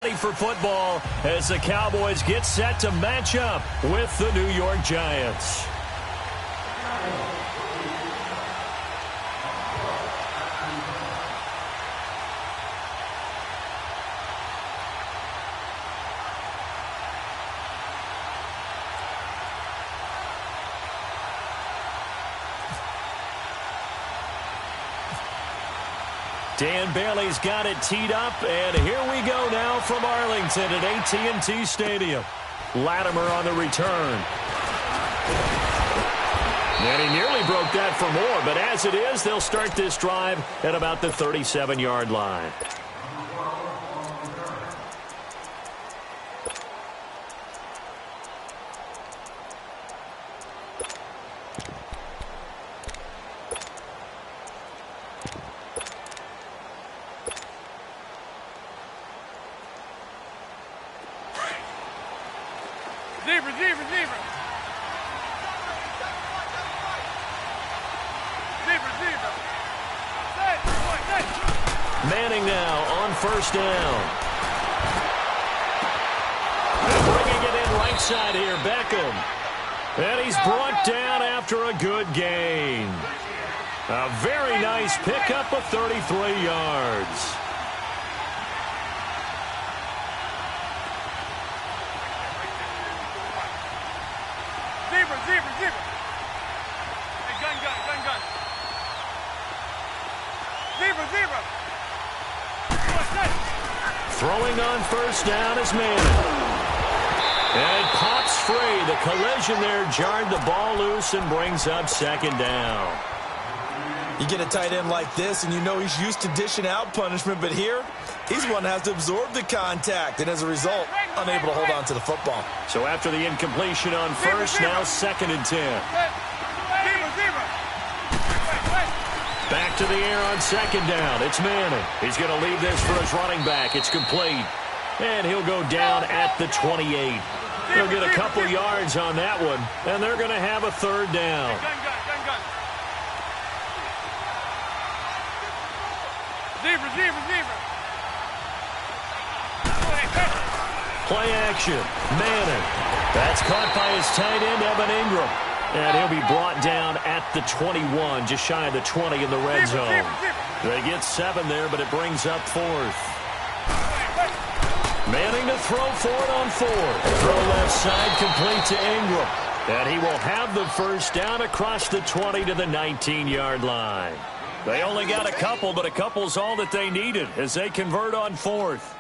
ready for football as the Cowboys get set to match up with the New York Giants. Dan Bailey's got it teed up, and here we go now from Arlington at AT&T Stadium. Latimer on the return. And he nearly broke that for more, but as it is, they'll start this drive at about the 37-yard line. Manning now on first down. And bringing it in right side here, Beckham. And he's brought down after a good gain. A very nice pickup of 33 yards. Throwing on first down is Manning. And pops free. The collision there jarred the ball loose and brings up second down. You get a tight end like this, and you know he's used to dishing out punishment, but here, he's one that has to absorb the contact, and as a result, unable to hold on to the football. So after the incompletion on first, now 2nd and 10. Back to the air on second down. It's Manning. He's going to leave this for his running back. It's complete. And he'll go down at the 28. They'll get a couple yards on that one, and they're going to have a third down. Play action. Manning. That's caught by his tight end, Evan Ingram. And he'll be brought down at the 21, just shy of the 20 in the red zone. They get 7 there, but it brings up 4th. Manning to throw for it on 4th. Throw left side, complete to Ingram. And he will have the first down across the 20 to the 19-yard line. They only got a couple, but a couple's all that they needed as they convert on 4th.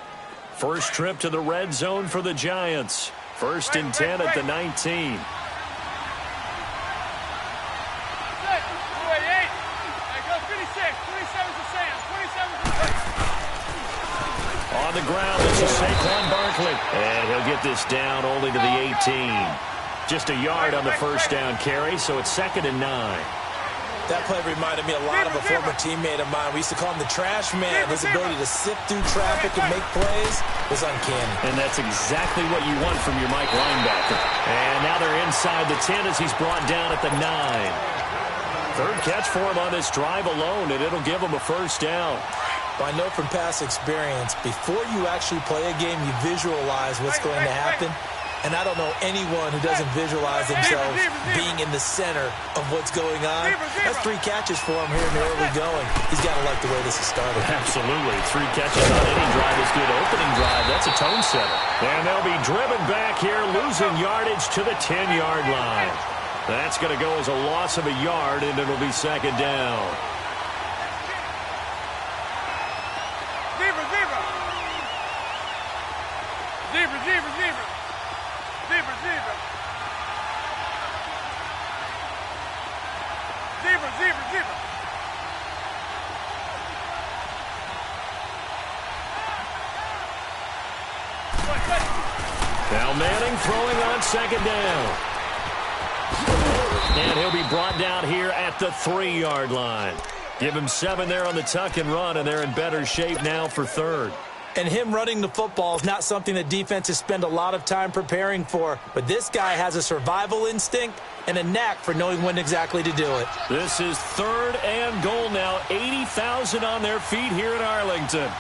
First trip to the red zone for the Giants. 1st and 10 at the 19. On the ground, this is Saquon Barkley. And he'll get this down only to the 18. Just a yard on the first down carry, so it's 2nd and 9. That play reminded me a lot of a former teammate of mine. We used to call him the trash man. His ability to sift through traffic and make plays was uncanny. And that's exactly what you want from your Mike linebacker. And now they're inside the 10 as he's brought down at the 9. Third catch for him on this drive alone, and it'll give him a first down. Well, I know from past experience, before you actually play a game, you visualize what's going to happen. And I don't know anyone who doesn't visualize themselves being in the center of what's going on. That's 3 catches for him here in the early going. He's got to like the way this has started. Absolutely. 3 catches on any drive is good. Opening drive, that's a tone setter. And they'll be driven back here, losing yardage to the 10-yard line. That's going to go as a loss of a yard, and it'll be 2nd down. Now Manning throwing on 2nd down. And he'll be brought down here at the 3-yard line. Give him 7 there on the tuck and run, and they're in better shape now for 3rd. And him running the football is not something that defenses spend a lot of time preparing for. But this guy has a survival instinct and a knack for knowing when exactly to do it. This is 3rd and goal now. 80,000 on their feet here in Arlington.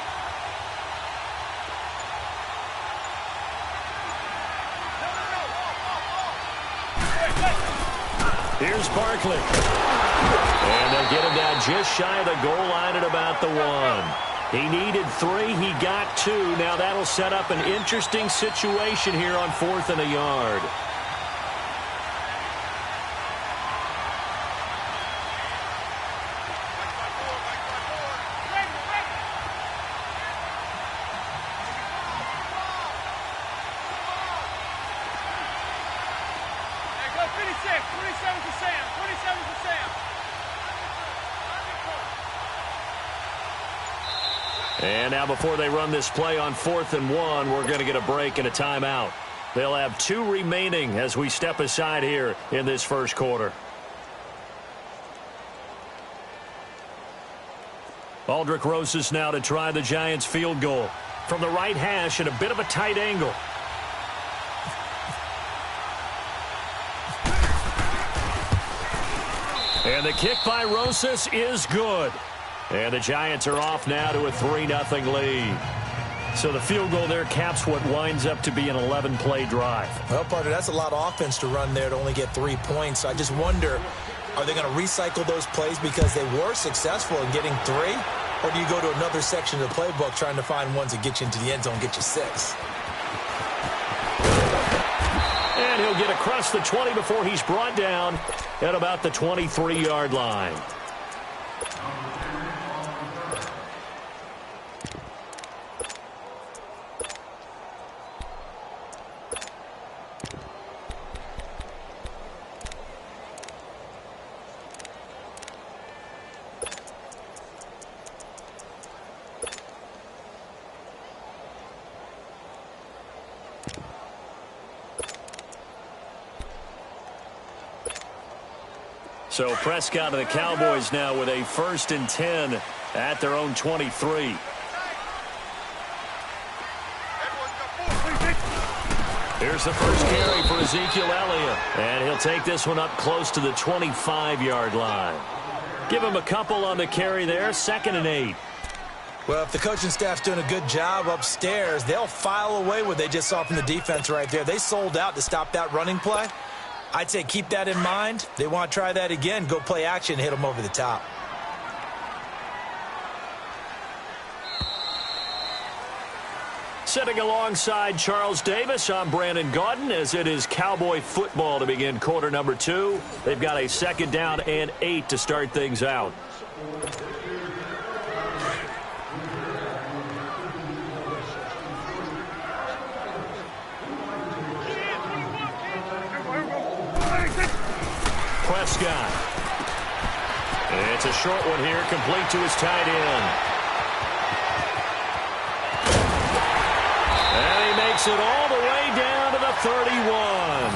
Here's Barkley. And they'll get him down just shy of the goal line at about the 1. He needed 3. He got 2. Now that'll set up an interesting situation here on 4th and a yard. And now before they run this play on 4th and 1, we're going to get a break and a timeout. They'll have 2 remaining as we step aside here in this first quarter. Aldrick Rosas now to try the Giants field goal from the right hash at a bit of a tight angle. And the kick by Rosas is good. And the Giants are off now to a 3-0 lead. So the field goal there caps what winds up to be an 11-play drive. Well, partner, that's a lot of offense to run there to only get 3 points. So I just wonder, are they going to recycle those plays because they were successful in getting 3? Or do you go to another section of the playbook trying to find ones that get you into the end zone, get you 6? And he'll get across the 20 before he's brought down at about the 23-yard line. So Prescott and the Cowboys now with a 1st and 10 at their own 23. Here's the first carry for Ezekiel Elliott. And he'll take this one up close to the 25-yard line. Give him a couple on the carry there. 2nd and 8. Well, if the coaching staff's doing a good job upstairs, they'll file away what they just saw from the defense right there. They sold out to stop that running play. I'd say keep that in mind. They want to try that again. Go play action, hit them over the top. Sitting alongside Charles Davis, I'm Brandon Gaudin as it is Cowboy football to begin quarter number 2. They've got a 2nd down and 8 to start things out. Prescott. It's a short one here, complete to his tight end. And he makes it all the way down to the 31.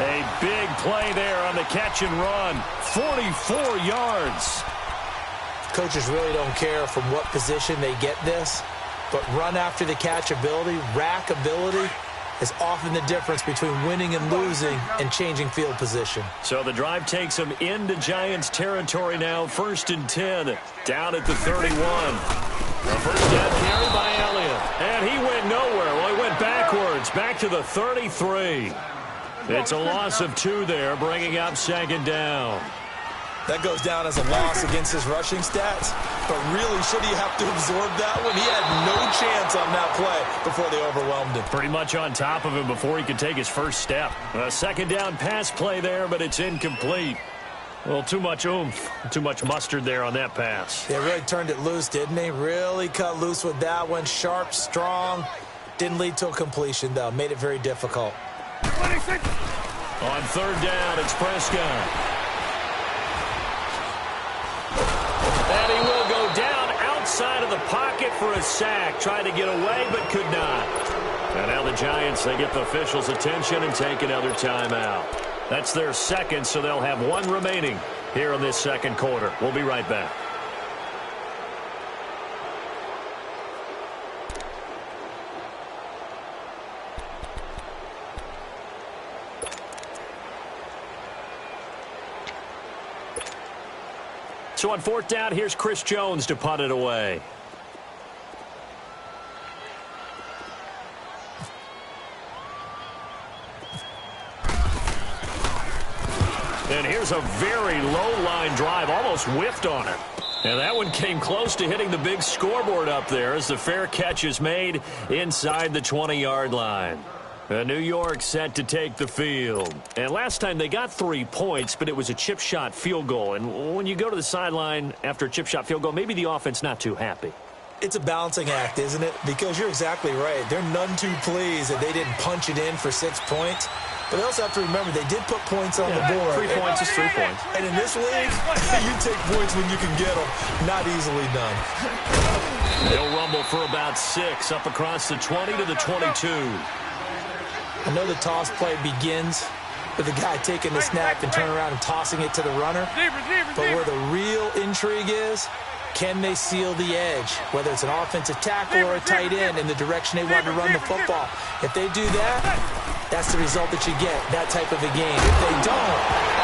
A big play there on the catch and run. 44 yards. Coaches really don't care from what position they get this, but run after the catch ability, rack ability, is often the difference between winning and losing and changing field position. So the drive takes him into Giants territory now. 1st and 10, down at the 31. A first down carry by Elliott. And he went nowhere. Well, he went backwards, back to the 33. It's a loss of 2 there, bringing up 2nd down. That goes down as a loss against his rushing stats. But really, should he have to absorb that one? He had no chance on that play before they overwhelmed him. Pretty much on top of him before he could take his first step. A 2nd down pass play there, but it's incomplete. Well, too much oomph, too much mustard there on that pass. They really turned it loose, didn't they? Really cut loose with that one. Sharp, strong. Didn't lead to a completion, though. Made it very difficult. On 3rd down, it's Prescott. And he will go down outside of the pocket for a sack. Tried to get away, but could not. And now the Giants, they get the officials' attention and take another timeout. That's their 2nd, so they'll have 1 remaining here in this 2nd quarter. We'll be right back. So on 4th down, here's Chris Jones to punt it away. And here's a very low-line drive, almost whiffed on it. And that one came close to hitting the big scoreboard up there as the fair catch is made inside the 20-yard line. New York set to take the field. And last time they got 3 points, but it was a chip shot field goal. And when you go to the sideline after a chip shot field goal, maybe the offense not too happy. It's a balancing act, isn't it? Because you're exactly right. They're none too pleased that they didn't punch it in for 6 points. But they also have to remember they did put points on the board. 3 points is 3 points. And in this league, you take points when you can get them. Not easily done. They'll rumble for about 6 up across the 20 to the 22. I know the toss play begins with the guy taking the snap and turning around and tossing it to the runner. But where the real intrigue is, can they seal the edge? Whether it's an offensive tackle or a tight end in the direction they want to run the football. If they do that, that's the result that you get, that type of a game. If they don't,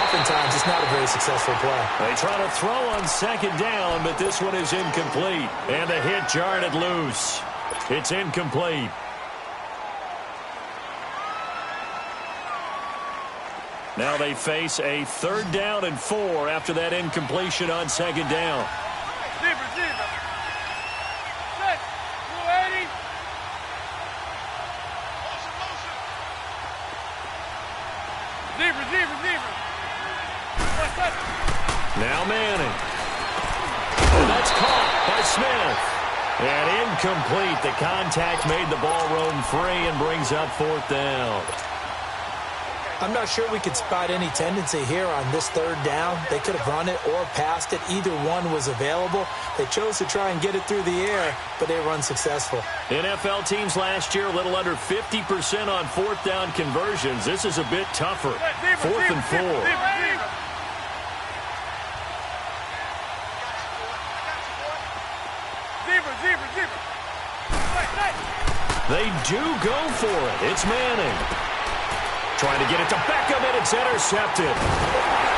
oftentimes it's not a very successful play. They try to throw on second down, but this one is incomplete. And a hit jarred it loose. It's incomplete. Now they face a 3rd down and 4 after that incompletion on second down. Now Manning. And that's caught by Smith. And incomplete. The contact made the ball roam free and brings up 4th down. I'm not sure we could spot any tendency here on this 3rd down. They could have run it or passed it. Either one was available. They chose to try and get it through the air, but they were unsuccessful. NFL teams last year a little under 50% on 4th down conversions. This is a bit tougher. 4th and 4. They do go for it. It's Manning. Trying to get it to Beckham, and it's intercepted.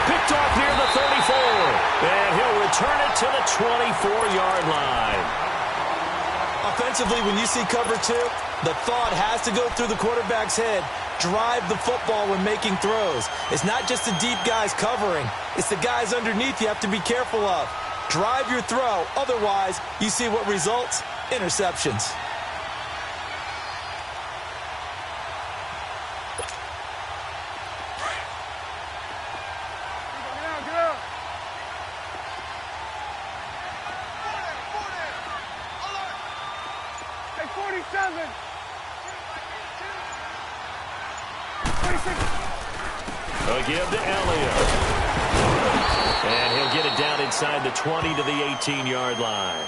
Picked off near the 34. And he'll return it to the 24-yard line. Offensively, when you see cover 2, the thought has to go through the quarterback's head. Drive the football when making throws. It's not just the deep guys covering. It's the guys underneath you have to be careful of. Drive your throw. Otherwise, you see what results? Interceptions. Give to Elliott. And he'll get it down inside the 20 to the 18-yard line.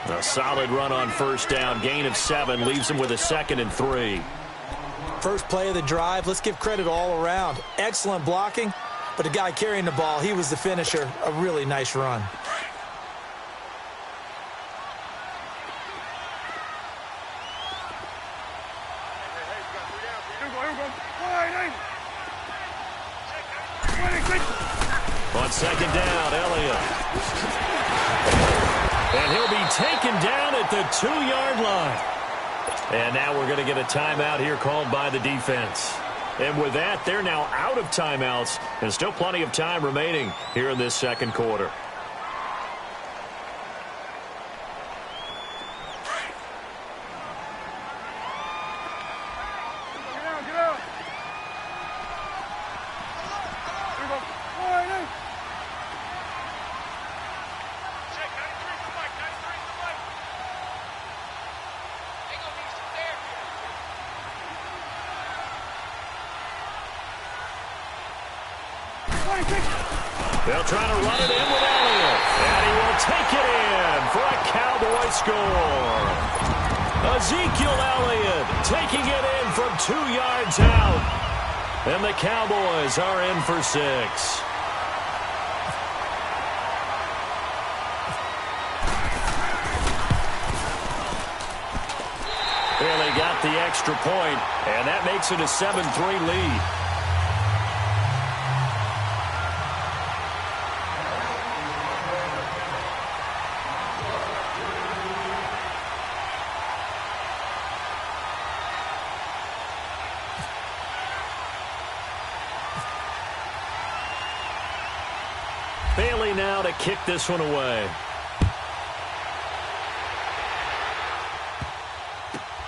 A solid run on 1st down. Gain of 7 leaves him with a 2nd and 3. First play of the drive. Let's give credit all around. Excellent blocking, but the guy carrying the ball, he was the finisher. A really nice run. On second down, Elliott. And he'll be taken down at the 2-yard line. And now we're going to get a timeout here called by the defense. And with that, they're now out of timeouts, and still plenty of time remaining here in this 2nd quarter. They'll try to run it in with Elliott. And he will take it in for a Cowboy score. Ezekiel Elliott taking it in from 2 yards out. And the Cowboys are in for 6. Well, they got the extra point, and that makes it a 7-3 lead. kick this one away.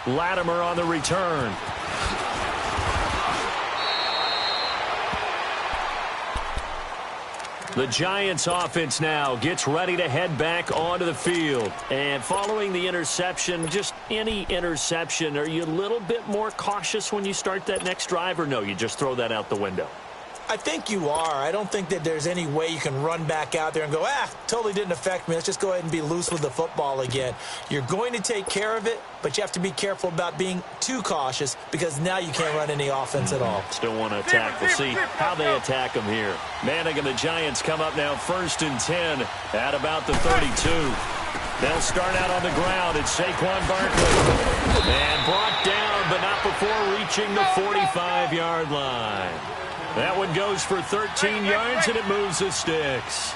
Latimer on the return. The Giants offense now gets ready to head back onto the field. And following the interception, just any interception, are you a little bit more cautious when you start that next drive, or no, you just throw that out the window? I think you are. I don't think that there's any way you can run back out there and go, totally didn't affect me. Let's just go ahead and be loose with the football again. You're going to take care of it, but you have to be careful about being too cautious because now you can't run any offense at all. Still want to attack. We'll see how they attack them here. Manning and the Giants come up now 1st and 10 at about the 32. They'll start out on the ground. It's Saquon Barkley. And brought down, but not before reaching the 45-yard line. That one goes for 13 yards, and it moves the sticks.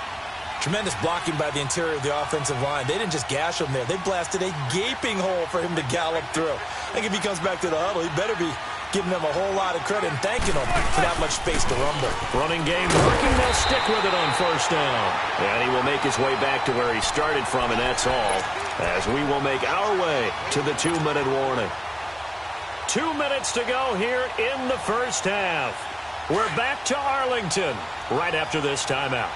Tremendous blocking by the interior of the offensive line. They didn't just gash him there. They blasted a gaping hole for him to gallop through. I think if he comes back to the huddle, he better be giving them a whole lot of credit and thanking them for that much space to rumble. Running game working. They'll stick with it on 1st down. And he will make his way back to where he started from, and that's all, as we will make our way to the 2-minute warning. 2 minutes to go here in the first half. We're back to Arlington right after this timeout.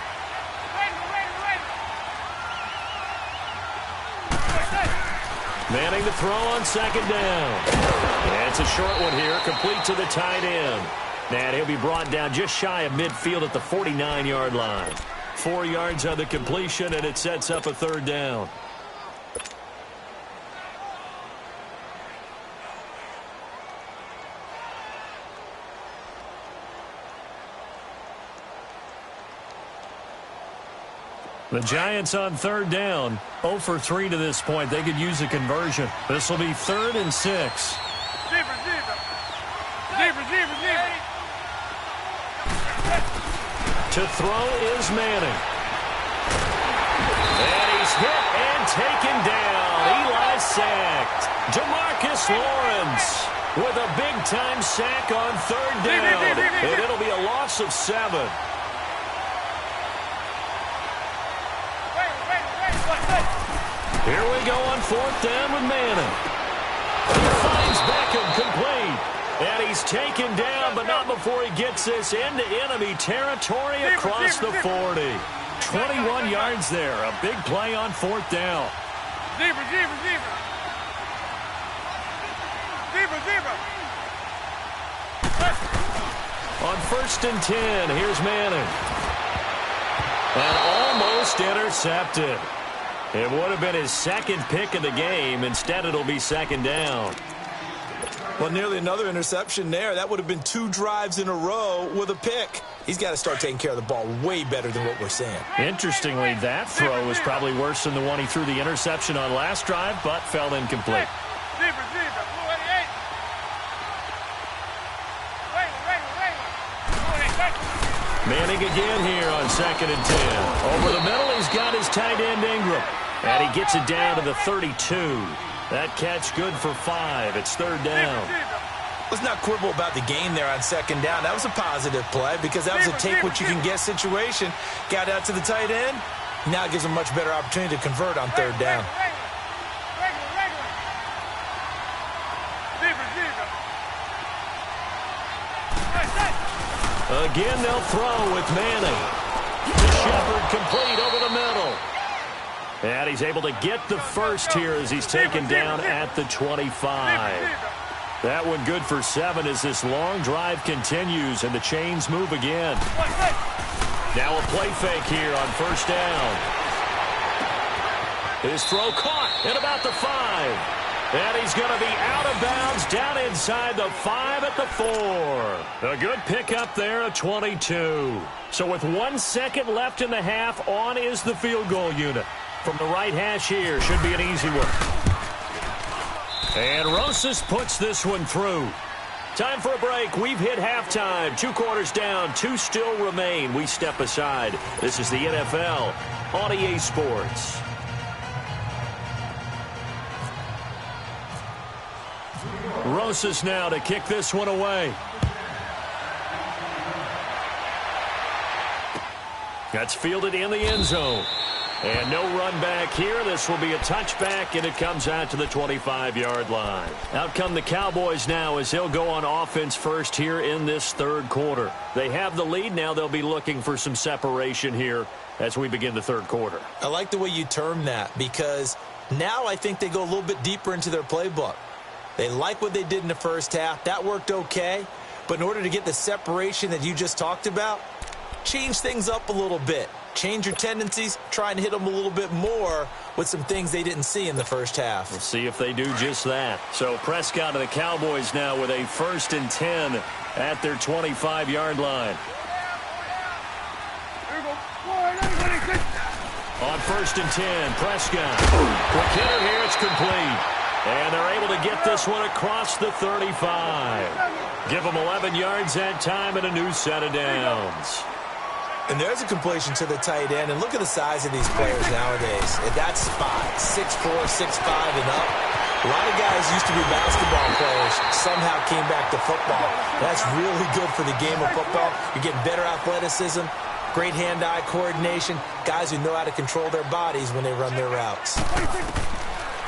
Manning to throw on 2nd down. And it's a short one here, complete to the tight end. And he'll be brought down just shy of midfield at the 49-yard line. 4 yards on the completion, and it sets up a 3rd down. The Giants on 3rd down, 0 for 3 to this point. They could use a conversion. This will be 3rd and 6. To throw is Manning. And he's hit and taken down. Eli sacked. DeMarcus Lawrence with a big-time sack on 3rd down. And it'll be a loss of 7. Here we go on 4th down with Manning. He finds Beckham complete. And he's taken down, but not before he gets this into enemy territory across the 40. 21 yards there. A big play on 4th down. On 1st and 10, here's Manning. And almost intercepted. It would have been his 2nd pick of the game. Instead, it'll be 2nd down. Well, nearly another interception there. That would have been 2 drives in a row with a pick. He's got to start taking care of the ball way better than what we're seeing. Interestingly, that throw was probably worse than the one he threw the interception on last drive, but fell incomplete. Manning again here on 2nd and 10. Over the middle, he's got his tight end Ingram. And he gets it down to the 32. That catch good for 5. It's 3rd down. Let's not quibble about the gain there on 2nd down. That was a positive play because that was a take-what-you-can-get situation. Got out to the tight end. Now it gives him a much better opportunity to convert on 3rd down. Again, they'll throw with Manning. To Shepard, complete over the middle. And he's able to get the first here as he's taken down at the 25. That one good for 7 as this long drive continues and the chains move again. Now a play fake here on 1st down. His throw caught at about the 5. And he's going to be out of bounds down inside the 5 at the 4. A good pickup there at 22. So with 1 second left in the half, on is the field goal unit. From the right hash here, should be an easy one. And Rosas puts this one through. Time for a break. We've hit halftime. 2 quarters down, 2 still remain. We step aside. This is the NFL on EA Sports. Rosas now to kick this one away. That's fielded in the end zone. And no run back here. This will be a touchback, and it comes out to the 25-yard line. Out come the Cowboys now as they'll go on offense first here in this third quarter. They have the lead. Now they'll be looking for some separation here as we begin the third quarter. I like the way you term that because now I think they go a little bit deeper into their playbook. They like what they did in the first half. That worked okay. But in order to get the separation that you just talked about, change things up a little bit. Change your tendencies, try and hit them a little bit more with some things they didn't see in the first half. We'll see if they do just that. So Prescott and the Cowboys now with a 1st and 10 at their 25-yard line. On 1st and 10, Prescott. Quick hitter here, it's complete. And they're able to get this one across the 35. Give them 11 yards that time and a new set of downs. And there's a completion to the tight end. And look at the size of these players nowadays. At that spot, 6'4", 6'5", and up. A lot of guys used to be basketball players, somehow came back to football. That's really good for the game of football. You're getting better athleticism, great hand-eye coordination, guys who know how to control their bodies when they run their routes.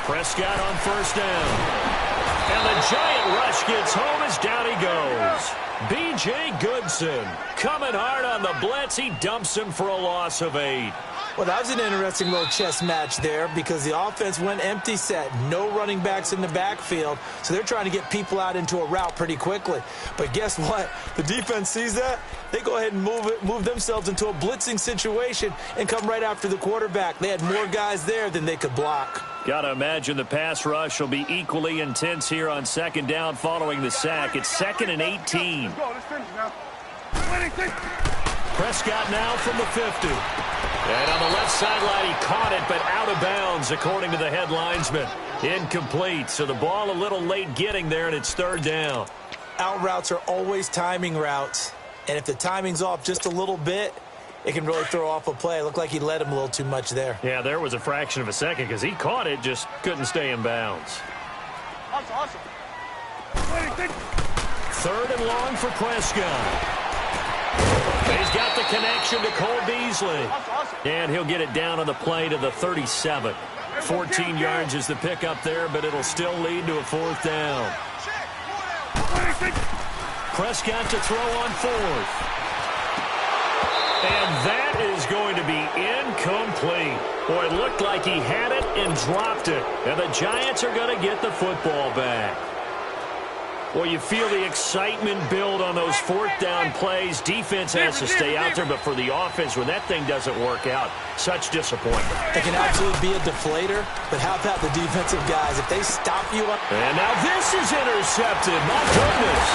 Prescott on 1st down. And the giant rush gets home as down he goes. B.J. Goodson coming hard on the blitz. He dumps him for a loss of 8. Well, that was an interesting little chess match there because the offense went empty set. No running backs in the backfield, so they're trying to get people out into a route pretty quickly. But guess what? The defense sees that. They go ahead and move themselves into a blitzing situation and come right after the quarterback. They had more guys there than they could block. Got to imagine the pass rush will be equally intense here on 2nd down following the sack. It's 2nd and 18. Prescott now from the 50. And on the left sideline, he caught it, but out of bounds, according to the head linesman. Incomplete, so the ball a little late getting there, and it's 3rd down. Out routes are always timing routes, and if the timing's off just a little bit, it can really throw off a play. It looked like he led him a little too much there. Yeah, there was a fraction of a second because he caught it, just couldn't stay in bounds. Awesome. 3rd and long for Prescott. He's got the connection to Cole Beasley. And he'll get it down on the play to the 37. 14 yards is the pickup there, but it'll still lead to a 4th down. Prescott to throw on 4th. And that is going to be incomplete. Boy, it looked like he had it and dropped it. And the Giants are going to get the football back. Well, you feel the excitement build on those 4th down plays. Defense has to stay out there, but for the offense, when that thing doesn't work out, such disappointment. It can absolutely be a deflator, but how about the defensive guys? If they stop you up. And now this is intercepted. My goodness.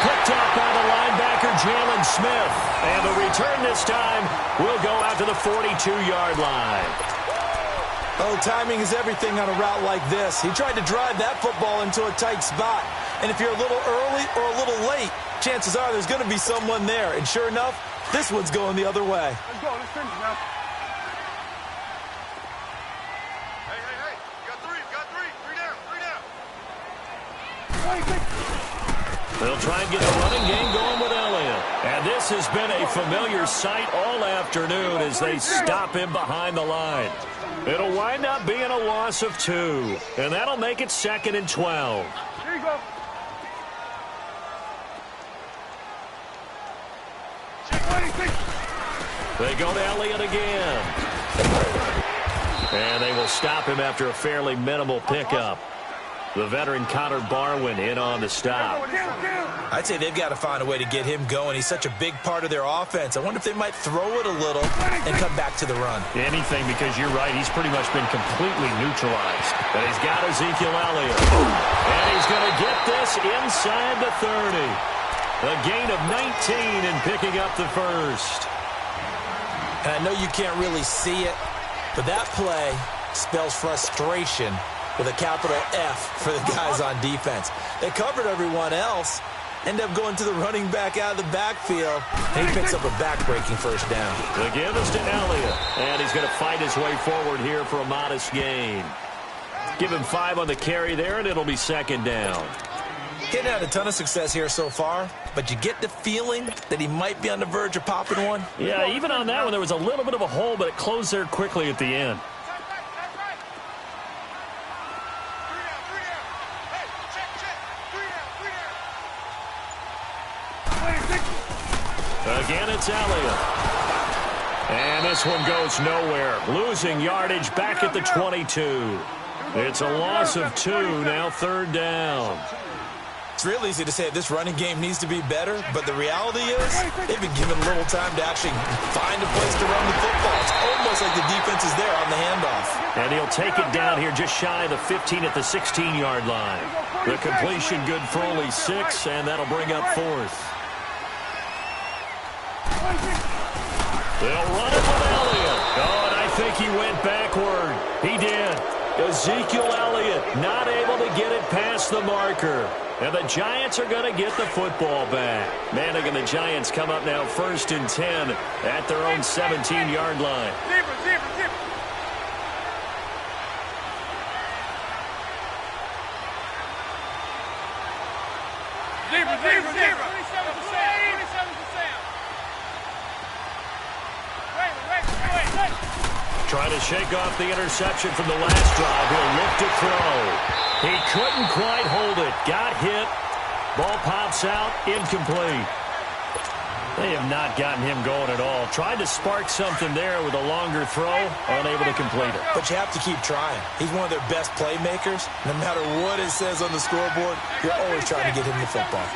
Picked up by the linebacker, Jalen Smith. And the return this time will go out to the 42-yard line. Oh, timing is everything on a route like this. He tried to drive that football into a tight spot. And if you're a little early or a little late, chances are there's going to be someone there. And sure enough, this one's going the other way. Let's go. Let's finish now. Hey. You got three. Three down. They'll try and get the running game going with Elliott. And this has been a familiar sight all afternoon as they stop him behind the line. It'll wind up being a loss of 2. And that'll make it 2nd and 12. Here you go. They go to Elliott again. And they will stop him after a fairly minimal pickup. The veteran Connor Barwin in on the stop. I'd say they've got to find a way to get him going. He's such a big part of their offense. I wonder if they might throw it a little and come back to the run. Anything, because you're right. He's pretty much been completely neutralized. And he's got Ezekiel Elliott. And he's going to get this inside the 30. A gain of 19 and picking up the first. And I know you can't really see it, but that play spells frustration with a capital F for the guys on defense. They covered everyone else, end up going to the running back out of the backfield, and he picks up a back-breaking 1st down. The give is to Elliott, and he's going to fight his way forward here for a modest gain. Give him 5 on the carry there, and it'll be 2nd down. He hadn't had a ton of success here so far, but you get the feeling that he might be on the verge of popping one. Yeah, even on that one, there was a little bit of a hole, but it closed there quickly at the end. Again, it's Elliott. And this one goes nowhere. Losing yardage back at the 22. It's a loss of 2, now 3rd down. It's real easy to say this running game needs to be better, but the reality is they've been given a little time to actually find a place to run the football. It's almost like the defense is there on the handoff. And he'll take it down here just shy of the 15 at the 16-yard line. The completion good for only 6, and that'll bring up 4th. They'll run it with Elliott. Oh, and I think he went backward. He did. Ezekiel Elliott not able to get it past the marker. And the Giants are going to get the football back. Manning and the Giants come up now 1st and 10 at their own 17-yard line. Trying to shake off the interception from the last drive. He'll look to throw. He couldn't quite hold it. Got hit. Ball pops out. Incomplete. They have not gotten him going at all. Tried to spark something there with a longer throw. Unable to complete it. But you have to keep trying. He's one of their best playmakers. No matter what it says on the scoreboard, you're always trying to get him the football.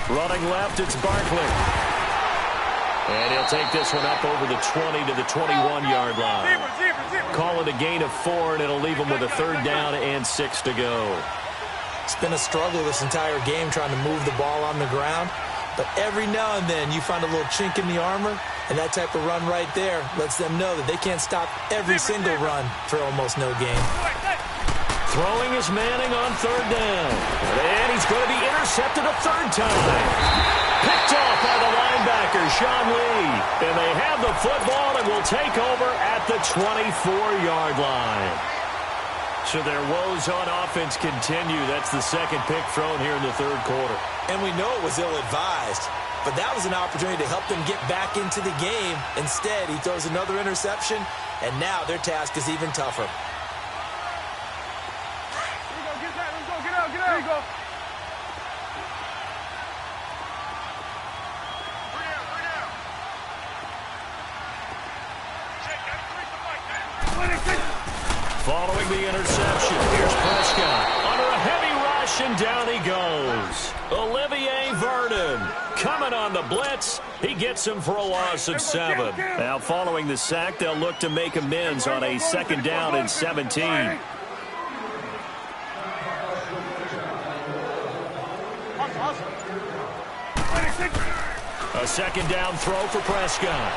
Running left, it's Barkley. And he'll take this one up over the 20 to the 21-yard line. Call it a gain of 4, and it'll leave him with a 3rd down and 6 to go. It's been a struggle this entire game trying to move the ball on the ground. But every now and then you find a little chink in the armor, and that type of run right there lets them know that they can't stop every single run for almost no gain. Throwing is Manning on 3rd down. And he's going to be intercepted a 3rd time. Picked off by the linebacker, Sean Lee. And they have the football and will take over at the 24-yard line. So their woes on offense continue. That's the 2nd pick thrown here in the 3rd quarter. And we know it was ill-advised, but that was an opportunity to help them get back into the game. Instead, he throws another interception, and now their task is even tougher. There you go. Following the interception, here's Prescott. Under a heavy rush, and down he goes. Olivier Vernon coming on the blitz. He gets him for a loss of 7. Now, following the sack, they'll look to make amends on a 2nd down and 17. A 2nd down throw for Prescott.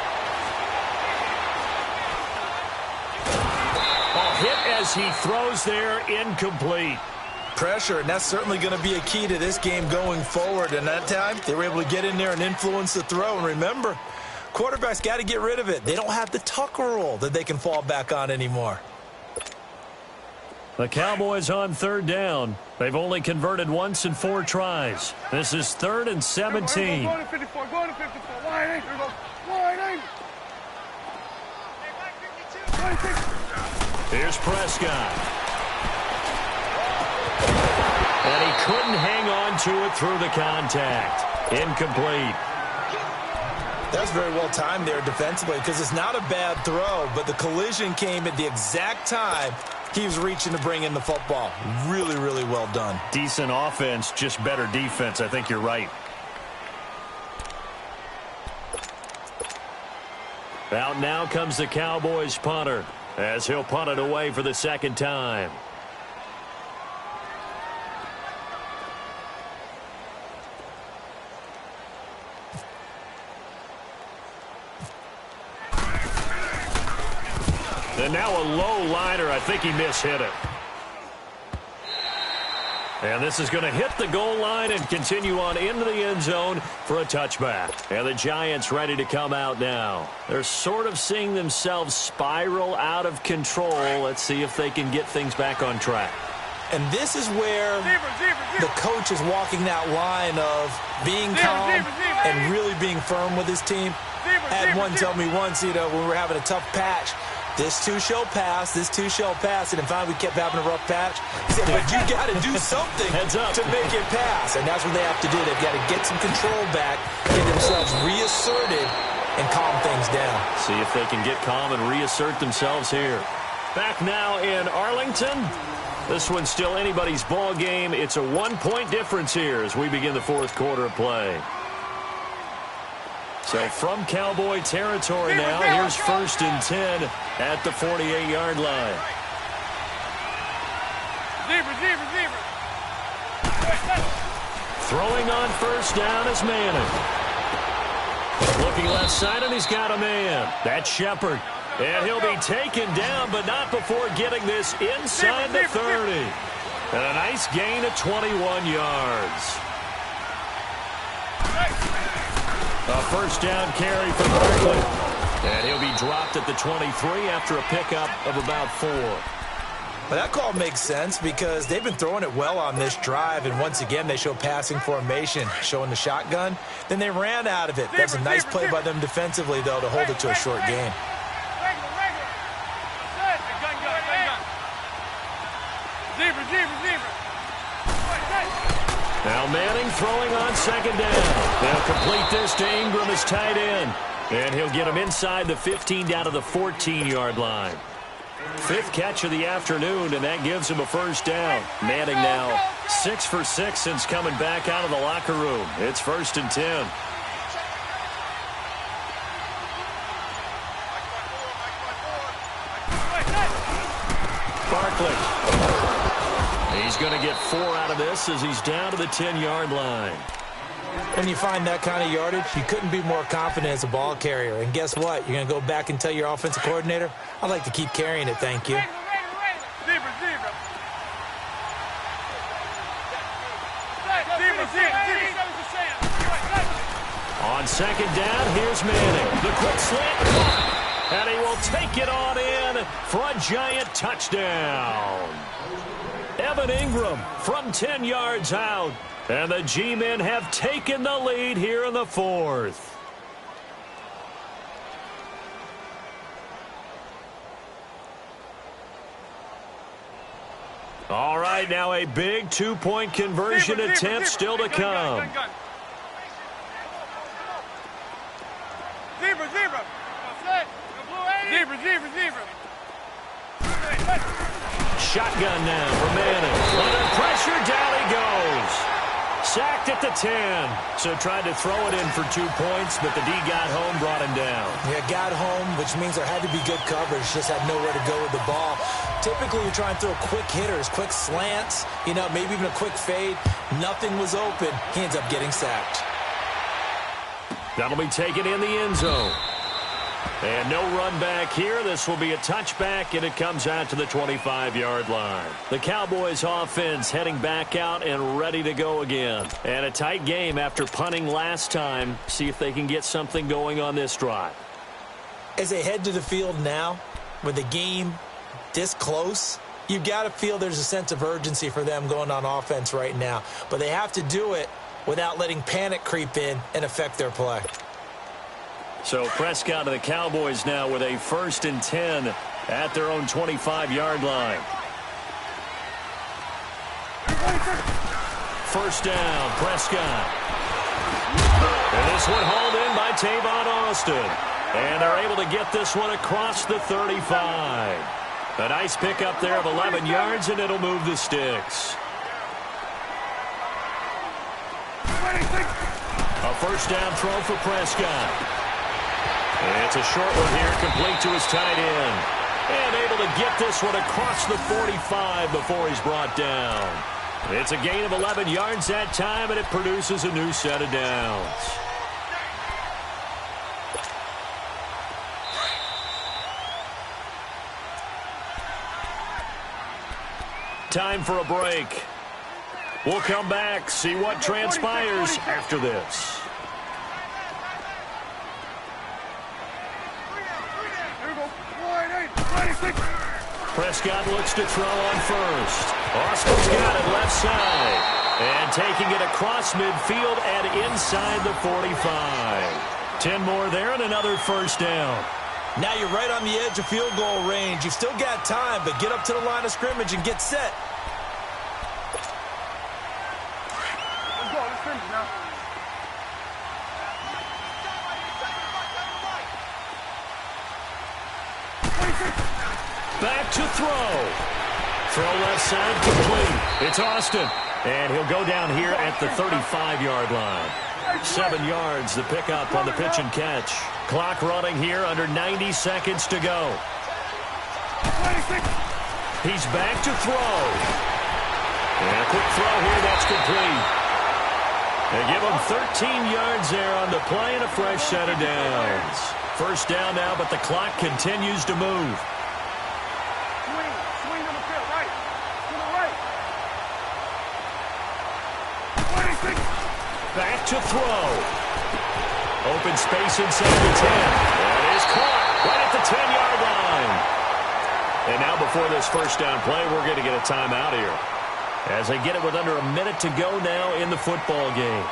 A hit as he throws there, incomplete. Pressure, and that's certainly going to be a key to this game going forward. And that time, they were able to get in there and influence the throw. And remember, quarterbacks got to get rid of it. They don't have the Tucker rule that they can fall back on anymore. The Cowboys on 3rd down. They've only converted once in 4 tries. This is 3rd and 17. Going to 54, going to 54. Wide eight. Here we go. Wide eight. Here's Prescott. And he couldn't hang on to it through the contact. Incomplete. That's very well timed there defensively because it's not a bad throw, but the collision came at the exact time he was reaching to bring in the football. Really, really well done. Decent offense, just better defense. I think you're right. Out now comes the Cowboys punter as he'll punt it away for the 2nd time. And now a low liner. I think he mishit it. And this is going to hit the goal line and continue on into the end zone for a touchback. And the Giants ready to come out now. They're sort of seeing themselves spiral out of control. Let's see if they can get things back on track. And this is where the coach is walking that line of being calm and really being firm with his team. I had one tell me once, when we were having a tough patch, this too shall pass, this too shall pass. And in fact, we kept having a rough patch. He said, but you got to do something to make it pass. And that's what they have to do. They've got to get some control back, get themselves reasserted, and calm things down. See if they can get calm and reassert themselves here. Back now in Arlington. This one's still anybody's ball game. It's a 1-point difference here as we begin the fourth quarter of play. So from Cowboy territory now, here's 1st and 10 at the 48-yard line. Throwing on first down is Manning. Looking left side, and he's got a man. That's Shepard. And he'll be taken down, but not before getting this inside the 30. And a nice gain of 21 yards. A first down carry for Barkley. And he'll be dropped at the 23 after a pickup of about 4. Well, that call makes sense because they've been throwing it well on this drive, and once again they show passing formation, showing the shotgun. Then they ran out of it. That's a nice play by them defensively, though, to hold it to a short gain. Now Manning throwing on second down. They'll complete this to Ingram as tight end. And he'll get him inside the 15 down to the 14-yard line. 5th catch of the afternoon, and that gives him a first down. Manning now 6 for 6 since coming back out of the locker room. It's 1st and 10. Barkley. He's going to get 4 out of this as he's down to the 10-yard line. When you find that kind of yardage, you couldn't be more confident as a ball carrier. And guess what? You're going to go back and tell your offensive coordinator, I'd like to keep carrying it, thank you. On second down, here's Manning. The quick slant. And he will take it on in for a giant touchdown. Evan Ingram from 10 yards out. And the G-men have taken the lead here in the 4th. All right, now a big 2-point conversion attempt still to come. Shotgun now for Manning. Under pressure, down he goes. Sacked at the 10. So tried to throw it in for 2 points, but the D got home, brought him down. Yeah, got home, which means there had to be good coverage. Just had nowhere to go with the ball. Typically, you're trying to throw quick hitters, quick slants, maybe even a quick fade. Nothing was open. He ends up getting sacked. That'll be taken in the end zone. And no run back here. This will be a touchback, and it comes out to the 25-yard line. The Cowboys offense heading back out and ready to go again. And a tight game after punting last time. See if they can get something going on this drive. As they head to the field now, with the game this close, you've got to feel there's a sense of urgency for them going on offense right now. But they have to do it without letting panic creep in and affect their play. So Prescott to the Cowboys now with a 1st and 10 at their own 25-yard line. First down, Prescott. And this one hauled in by Tavon Austin. And they're able to get this one across the 35. A nice pickup there of 11 yards, and it'll move the sticks. A first down throw for Prescott. It's a short one here, complete to his tight end. And able to get this one across the 45 before he's brought down. It's a gain of 11 yards that time, and it produces a new set of downs. Time for a break. We'll come back, see what transpires after this. Prescott looks to throw on first. Austin's got it left side. And taking it across midfield and inside the 45. 10 more there and another first down. Now you're right on the edge of field goal range. You've still got time, but get up to the line of scrimmage and get set. Let's go. Let's finish now. Back to throw. Throw left side complete. It's Austin. And he'll go down here at the 35-yard line. 7 yards, the pickup on the pitch and catch. Clock running here under 90 seconds to go. He's back to throw. And a quick throw here, that's complete. They give him 13 yards there on the play and a fresh set of downs. First down now, but the clock continues to move. Swing on the field, right. To the right. Back to throw. Open space inside the 10. That is caught right at the 10-yard line. And now before this first down play, we're going to get a timeout here. As they get it with under a minute to go now in the football game.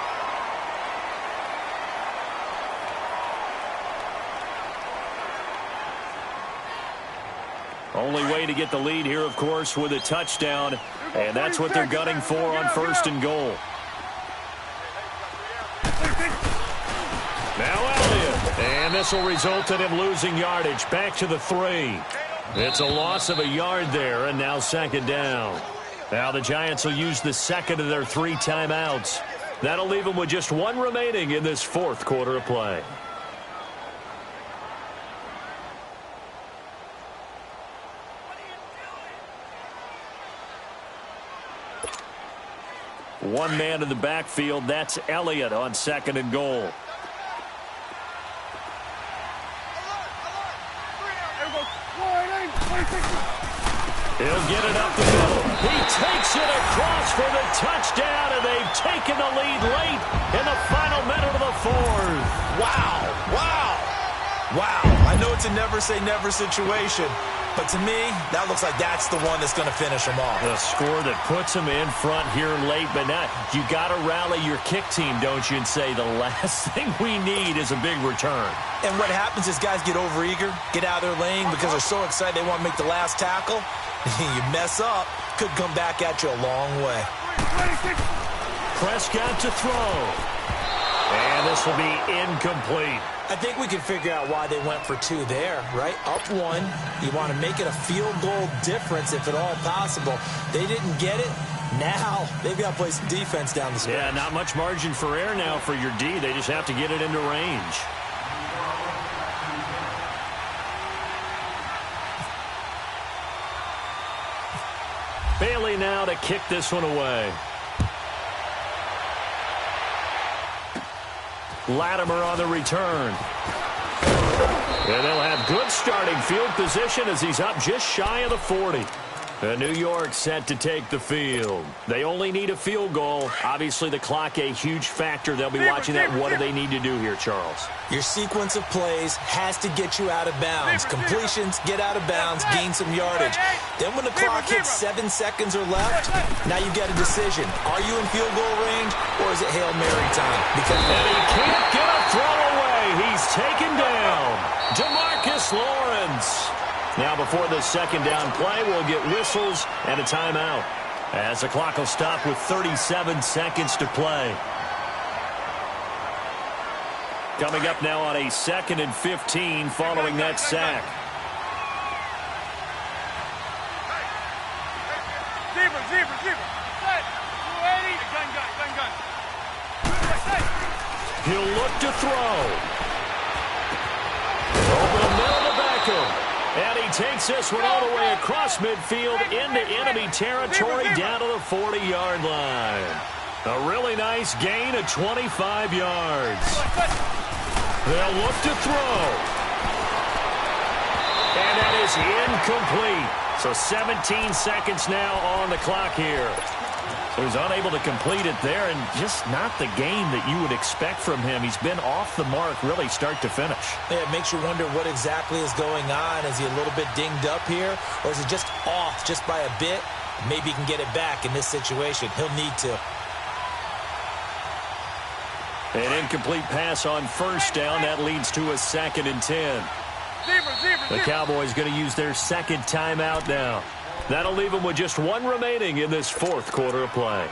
Only way to get the lead here, of course, with a touchdown. And that's what they're gunning for on first and goal. Now Elliott. And this will result in him losing yardage. Back to the 3. It's a loss of a yard there, and now second down. Now the Giants will use the second of their 3 timeouts. That'll leave them with just 1 remaining in this fourth quarter of play. One man in the backfield, that's Elliott on second and goal. He'll get it up the middle. He takes it across for the touchdown, and they've taken the lead late in the final minute of the fourth. Wow. Wow. Wow. I know it's a never-say-never situation, but to me, that looks like that's the one that's going to finish them off. The score that puts them in front here late, but now you got to rally your kick team, don't you, and say the last thing we need is a big return. And what happens is guys get overeager, get out of their lane because they're so excited they want to make the last tackle. You mess up, could come back at you a long way. Prescott to throw. And this will be incomplete. I think we can figure out why they went for 2 there, right? Up 1. You want to make it a field goal difference if at all possible. They didn't get it. Now they've got to play some defense down the stretch. Yeah, not much margin for error now for your D. They just have to get it into range. Bailey now to kick this one away. Latimer on the return. And they'll have good starting field position as he's up just shy of the 40. And New York set to take the field. They only need a field goal. Obviously, the clock a huge factor. They'll be watching that. What do they need to do here, Charles? Your sequence of plays has to get you out of bounds. Completions, get out of bounds, gain some yardage. Then when the clock hits 7 seconds or left, now you get a decision. Are you in field goal range, or is it Hail Mary time? Because and he can't get a throw away. He's taken down. DeMarcus Lawrence. Now before the second down play, we'll get whistles and a timeout, as the clock will stop with 37 seconds to play. Coming up now on a 2nd and 15 following that sack. He'll look to throw. Over the middle to Beckham. And he takes this one all the way across midfield into enemy territory down to the 40-yard line. A really nice gain of 25 yards. They'll look to throw. And that is incomplete. So 17 seconds now on the clock here. who's unable to complete it there, and just not the game that you would expect from him. He's been off the mark really start to finish. Yeah, it makes you wonder what exactly is going on. Is he a little bit dinged up here, or is he just off just by a bit? Maybe he can get it back in this situation. He'll need to. An incomplete pass on first down. That leads to a 2nd and 10. The Cowboys going to use their second timeout now. That'll leave them with just one remaining in this fourth quarter of play.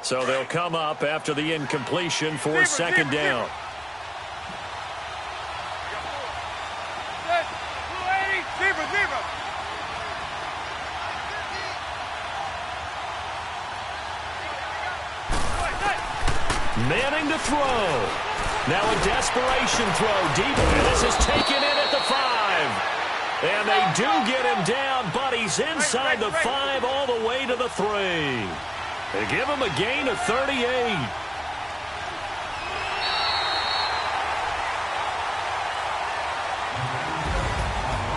So they'll come up after the incompletion for second down. Manning to throw. Now a desperation throw deep. And this is taken in at the 5. And they do get him down, but he's inside the 5 all the way to the 3. They give him a gain of 38.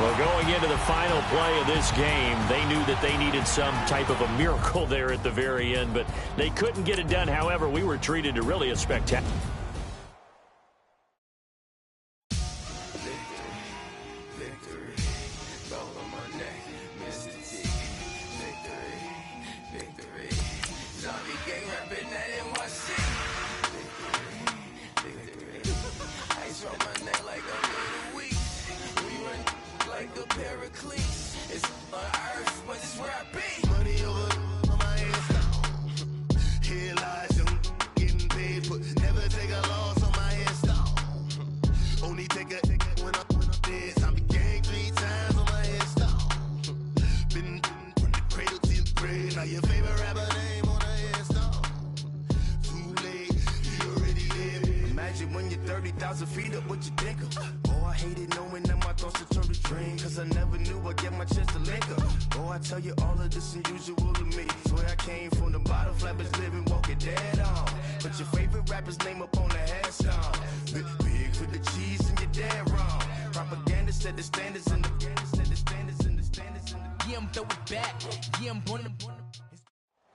Well, going into the final play of this game, they knew that they needed some type of a miracle there at the very end, but they couldn't get it done. However, we were treated to really a spectacular.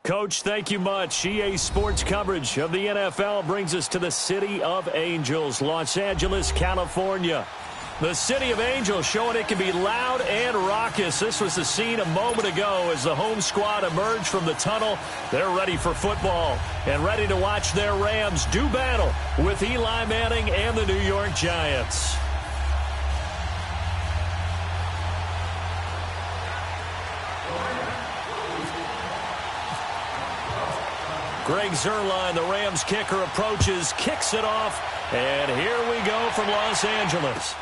Coach, thank you much. EA Sports coverage of the NFL brings us to the City of Angels, Los Angeles, California. The City of Angels showing it can be loud and raucous. This was the scene a moment ago as the home squad emerged from the tunnel. They're ready for football and ready to watch their Rams do battle with Eli Manning and the New York Giants. Greg Zuerlein, the Rams kicker, approaches, kicks it off, and here we go from Los Angeles.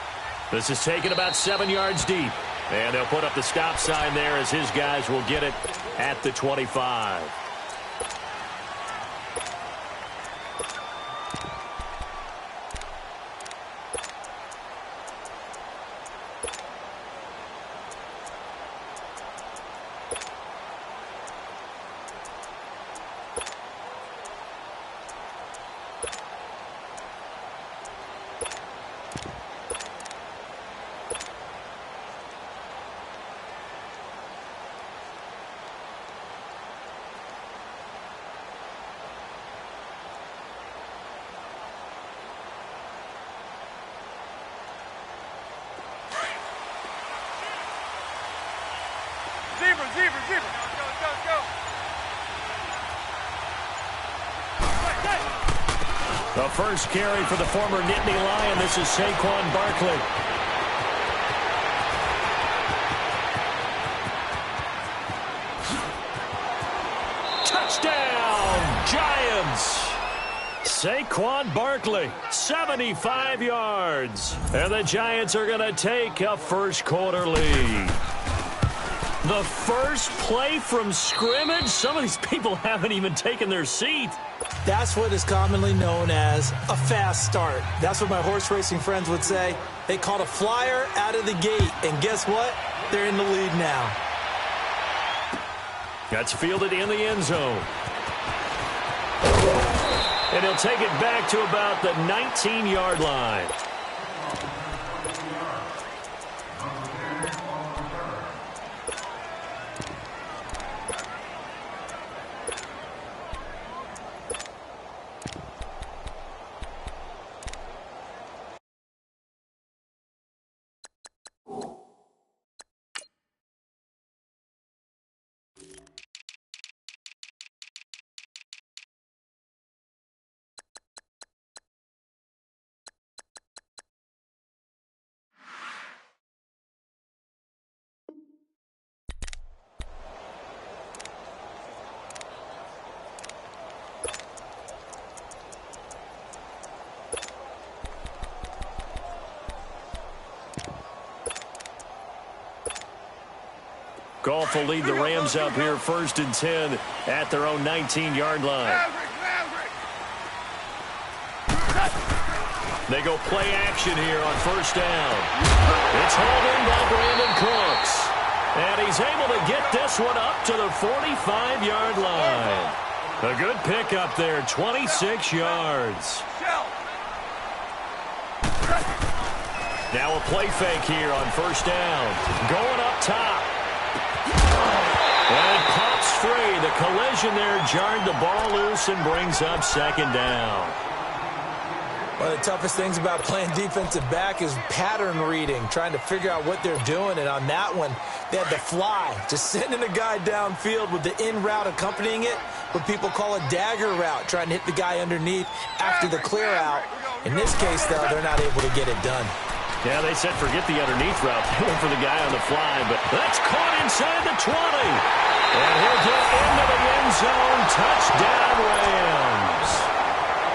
This is taken about 7 yards deep, and they'll put up the stop sign there as his guys will get it at the 25. The first carry for the former Nittany Lion. This is Saquon Barkley. Touchdown, Giants! Saquon Barkley, 75 yards. And the Giants are going to take a first quarter lead. The first play from scrimmage. Some of these people haven't even taken their seat. That's what is commonly known as a fast start. That's what my horse racing friends would say. They caught a flyer out of the gate, and guess what? They're in the lead now. That's fielded in the end zone. And he'll take it back to about the 19-yard line. Goff will lead the Rams up here 1st and 10 at their own 19-yard line. They go play action here on 1st down. It's hauled in by Brandon Cooks. And he's able to get this one up to the 45-yard line. A good pickup there, 26 yards. Now a play fake here on 1st down. Going up top. And it pops free. The collision there jarred the ball loose and brings up 2nd down. One of the toughest things about playing defensive back is pattern reading, trying to figure out what they're doing. And on that one, they had the fly, just sending a guy downfield with the in route accompanying it, what people call a dagger route, trying to hit the guy underneath after the clear out. In this case, though, they're not able to get it done. Yeah, they said forget the underneath route. They went for the guy on the fly, but that's caught inside the 20. And he'll get into the end zone. Touchdown, Rams.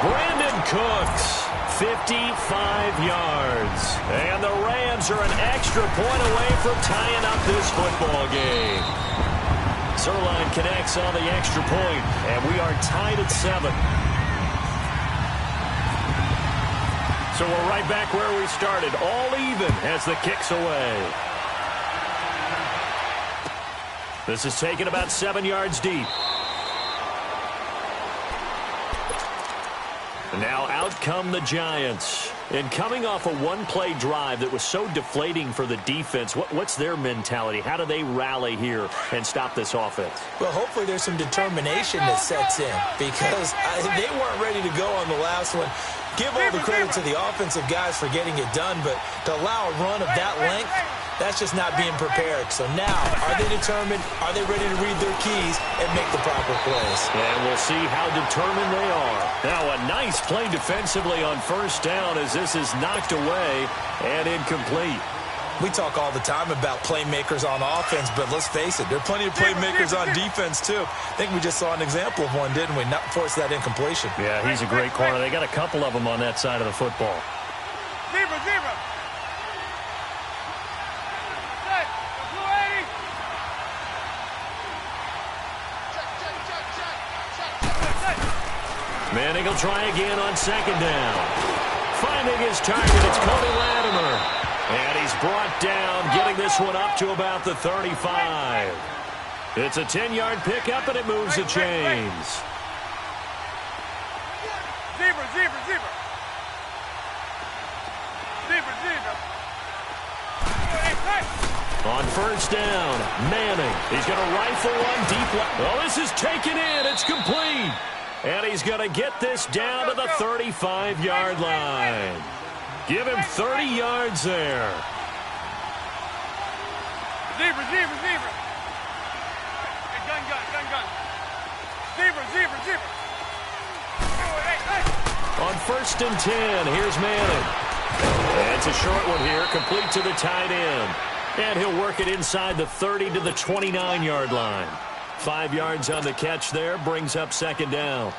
Brandon Cooks, 55 yards. And the Rams are an extra point away from tying up this football game. Zerline connects on the extra point, and we are tied at 7. So we're right back where we started, all even as the kick's away. This is taken about 7 yards deep. And now out come the Giants. And coming off a one-play drive that was so deflating for the defense, what's their mentality? How do they rally here and stop this offense? Well, hopefully there's some determination that sets in because they weren't ready to go on the last one. Give all the credit to the offensive guys for getting it done, but to allow a run of that length, that's just not being prepared. So now, are they determined? Are they ready to read their keys and make the proper plays? And we'll see how determined they are. Now, a nice play defensively on 1st down as this is knocked away and incomplete. We talk all the time about playmakers on offense, but let's face it, there are plenty of playmakers on defense, too. I think we just saw an example of one, didn't we? Not force that incompletion. Yeah, he's a great corner. They got a couple of them on that side of the football. Zebra. Manning will try again on 2nd down. Finding his target, it's Cody Latimer. And he's brought down, getting this one up to about the 35. It's a 10-yard pickup, and it moves the chains. Zebra. On 1st down, Manning. He's going to rifle one deep left. Oh, this is taken in. It's complete. And he's going to get this down to the 35-yard line. Give him 30 yards there. Zebra. Hey, gun. Zebra. Hey. On 1st and 10, here's Manning. And it's a short one here, complete to the tight end. And he'll work it inside the 30 to the 29-yard line. 5 yards on the catch there, brings up 2nd down.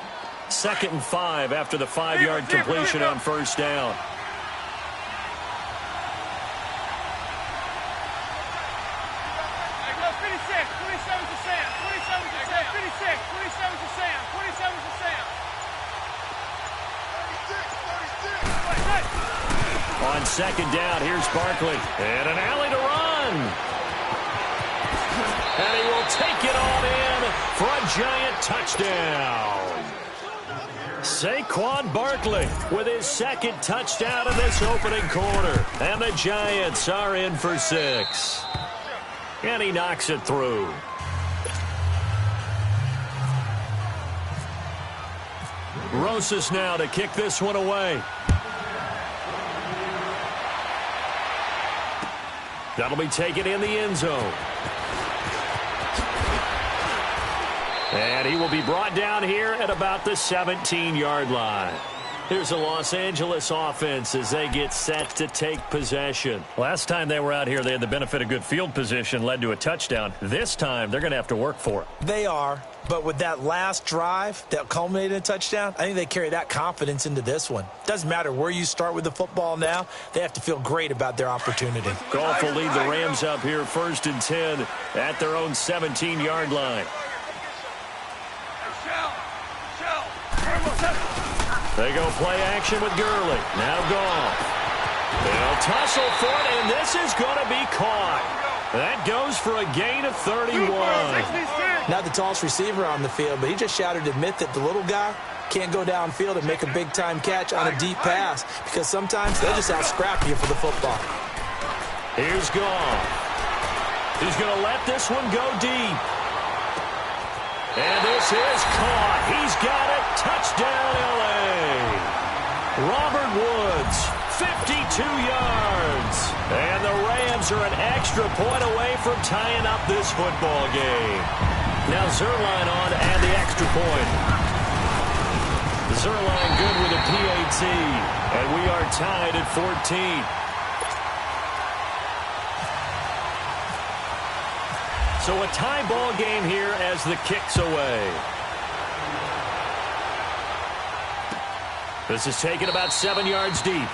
2nd and 5 after the 5-yard completion on 1st down. On 2nd down, here's Barkley. And an alley to run. And he will take it on in for a Giant touchdown. Saquon Barkley with his 2nd touchdown of this opening quarter. And the Giants are in for 6. And he knocks it through. Rosas now to kick this one away. That'll be taken in the end zone. And he will be brought down here at about the 17-yard line. Here's a Los Angeles offense as they get set to take possession. Last time they were out here, they had the benefit of good field position, led to a touchdown. This time, they're going to have to work for it. They are, but with that last drive that culminated in a touchdown, I think they carry that confidence into this one. Doesn't matter where you start with the football now, they have to feel great about their opportunity. Goff will lead the Rams up here 1st and 10 at their own 17-yard line. They go play action with Gurley. Now Goff. They'll tussle for it, and this is going to be caught. That goes for a gain of 31. Not the tallest receiver on the field, but he just shouted to admit that the little guy can't go downfield and make a big-time catch on a deep pass because sometimes they'll just out-scrap you for the football. Here's Goff. He's going to let this one go deep. And this is caught. He's got it. Touchdown, L.A. Robert Woods, 52 yards. And the Rams are an extra point away from tying up this football game. Now Zerline on to add the extra point. Zerline good with a PAT. And we are tied at 14. So a tie ball game here as the kick's away. This is taken about 7 yards deep.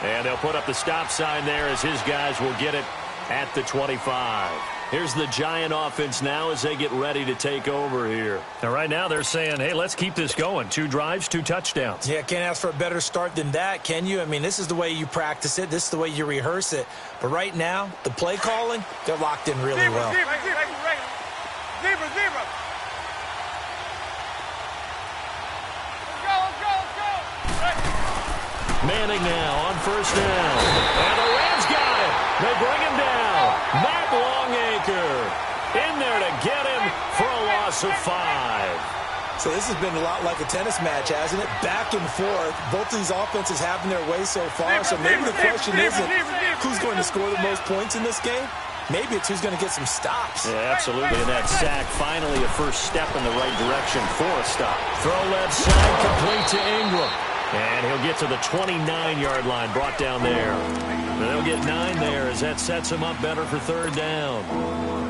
And they'll put up the stop sign there as his guys will get it at the 25. Here's the Giant offense now as they get ready to take over here. And right now they're saying, hey, let's keep this going. 2 drives, 2 touchdowns. Yeah, can't ask for a better start than that, can you? I mean, this is the way you practice it. This is the way you rehearse it. But right now, the play calling, they're locked in really well. Zebra. Let's go. Manning now on 1st down. And the Rams got it. They bring him down. Matt Longacre in there to get him for a loss of 5. So this has been a lot like a tennis match, hasn't it? Back and forth. Both of these offenses having their way so far. So maybe the question isn't who's going to score the most points in this game. Maybe it's who's going to get some stops. Yeah, absolutely. And that sack, finally a first step in the right direction for a stop. Throw left side, complete to Ingram. And he'll get to the 29-yard line, brought down there. And they'll get 9 there as that sets him up better for 3rd down.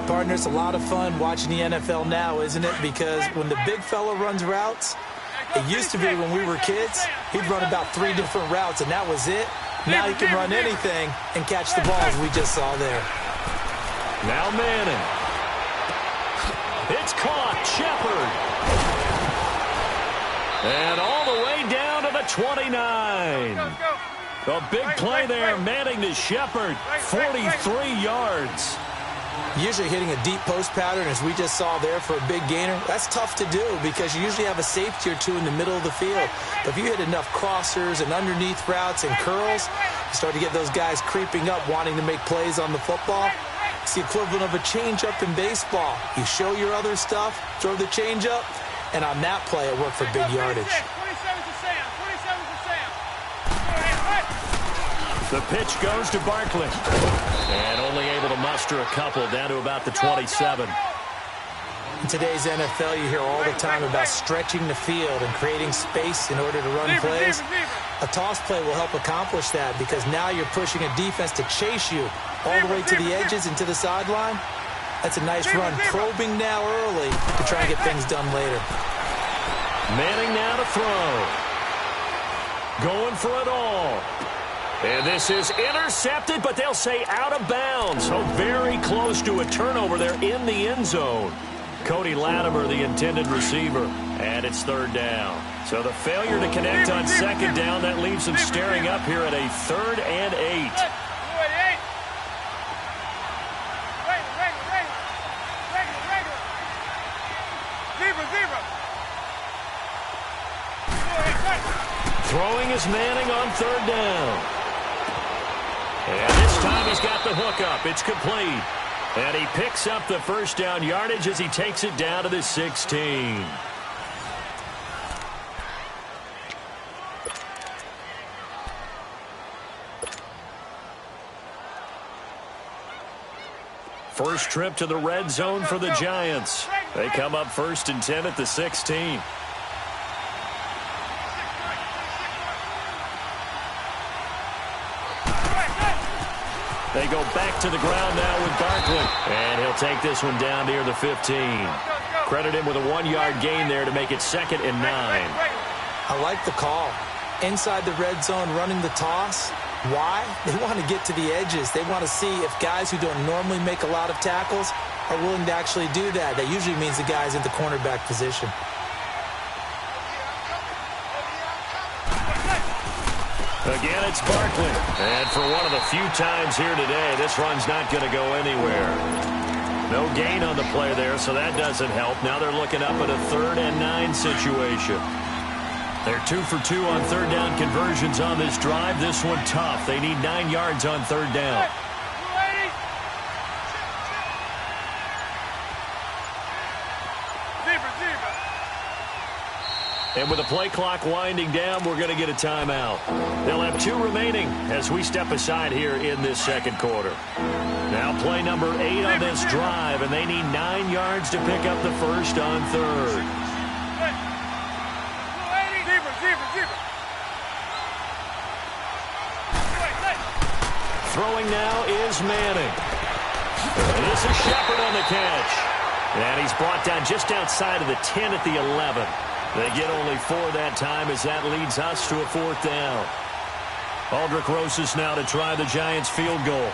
Partner, it's a lot of fun watching the NFL now, isn't it? Because when the big fella runs routes, it used to be when we were kids, he'd run about 3 different routes, and that was it. Now he can run anything and catch the balls we just saw there. Now Manning. It's caught. Shepard. And all the way down to the 29. A big play there. Manning to Shepard. 43 yards. Usually hitting a deep post pattern, as we just saw there, for a big gainer, that's tough to do because you usually have a safety or 2 in the middle of the field. But if you hit enough crossers and underneath routes and curls, you start to get those guys creeping up, wanting to make plays on the football. It's the equivalent of a changeup in baseball. You show your other stuff, throw the changeup, and on that play, it worked for big yardage. The pitch goes to Barkley. And only able to muster a couple down to about the 27. In today's NFL, you hear all the time about stretching the field and creating space in order to run plays. A toss play will help accomplish that because now you're pushing a defense to chase you all the way to the edges and to the sideline. That's a nice run. Probing now early to try and get things done later. Manning now to throw. Going for it all. And this is intercepted, but they'll say out of bounds. So very close to a turnover there in the end zone. Cody Latimer, the intended receiver, and it's 3rd down. So the failure to connect on 2nd down, that leaves them staring up here at a 3rd and 8. Throwing is Manning on 3rd down. And this time he's got the hook up. It's complete. And he picks up the 1st down yardage as he takes it down to the 16. First trip to the red zone for the Giants. They come up 1st and 10 at the 16. They go back to the ground now with Barkley. And he'll take this one down near the 15. Credit him with a 1-yard gain there to make it 2nd and 9. I like the call. Inside the red zone running the toss. Why? They want to get to the edges. They want to see if guys who don't normally make a lot of tackles are willing to actually do that. That usually means the guy's in the cornerback position. Again, it's Barkley. And for one of the few times here today, this run's not going to go anywhere. No gain on the play there, so that doesn't help. Now they're looking up at a 3rd and 9 situation. They're 2 for 2 on 3rd down conversions on this drive. This one tough. They need 9 yards on 3rd down. And with the play clock winding down, we're going to get a timeout. They'll have 2 remaining as we step aside here in this 2nd quarter. Now play number 8 on this drive, and they need 9 yards to pick up the 1st on 3rd. Throwing now is Manning. This is Shepard on the catch. And he's brought down just outside of the 10 at the 11. They get only 4 that time as that leads us to a 4th down. Aldrich Rosas now to try the Giants field goal.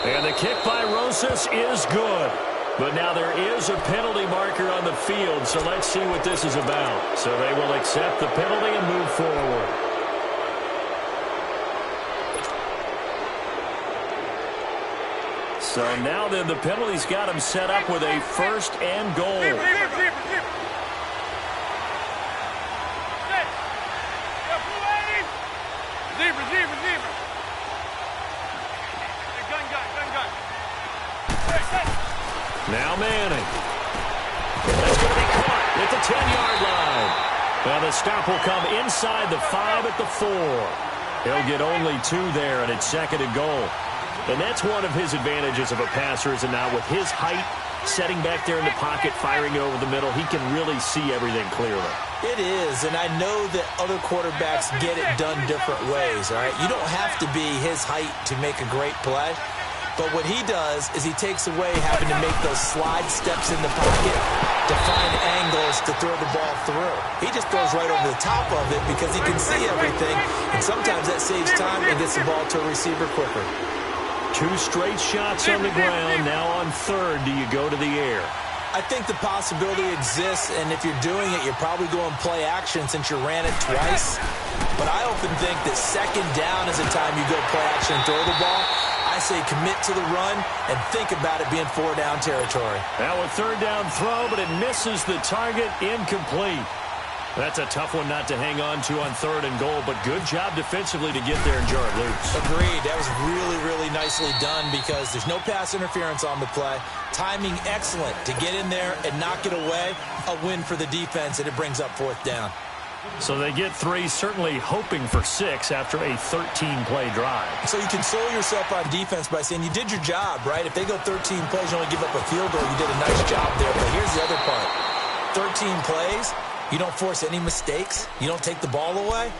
And the kick by Rosas is good. But now there is a penalty marker on the field, so let's see what this is about. So they will accept the penalty and move forward. So now then the penalty's got him set up with a 1st and goal. Now Manning. That's going to be caught at the 10-yard line. Now the stop will come inside the 5 at the 4. He'll get only 2 there, and it's 2nd and goal. And that's one of his advantages of a passer, is now with his height, setting back there in the pocket, firing over the middle, he can really see everything clearly. It is, and I know that other quarterbacks get it done different ways, all right? You don't have to be his height to make a great play. But what he does is he takes away having to make those slide steps in the pocket to find angles to throw the ball through. He just throws right over the top of it because he can see everything, and sometimes that saves time and gets the ball to a receiver quicker. 2 straight shots on the ground. Now on 3rd, do you go to the air? I think the possibility exists, and if you're doing it, you're probably going play action since you ran it twice. But I often think that 2nd down is the time you go play action and throw the ball. I say commit to the run and think about it being 4-down territory. Now a 3rd down throw, but it misses the target, incomplete. That's a tough one not to hang on to on 3rd and goal, but good job defensively to get there and jar it loose. Agreed. That was really, really nicely done because there's no pass interference on the play. Timing excellent to get in there and knock it away. A win for the defense, and it brings up 4th down. So they get 3, certainly hoping for 6 after a 13-play drive. So you console yourself on defense by saying you did your job, right? If they go 13 plays, you only give up a field goal, you did a nice job there. But here's the other part. 13 plays, you don't force any mistakes, you don't take the ball away.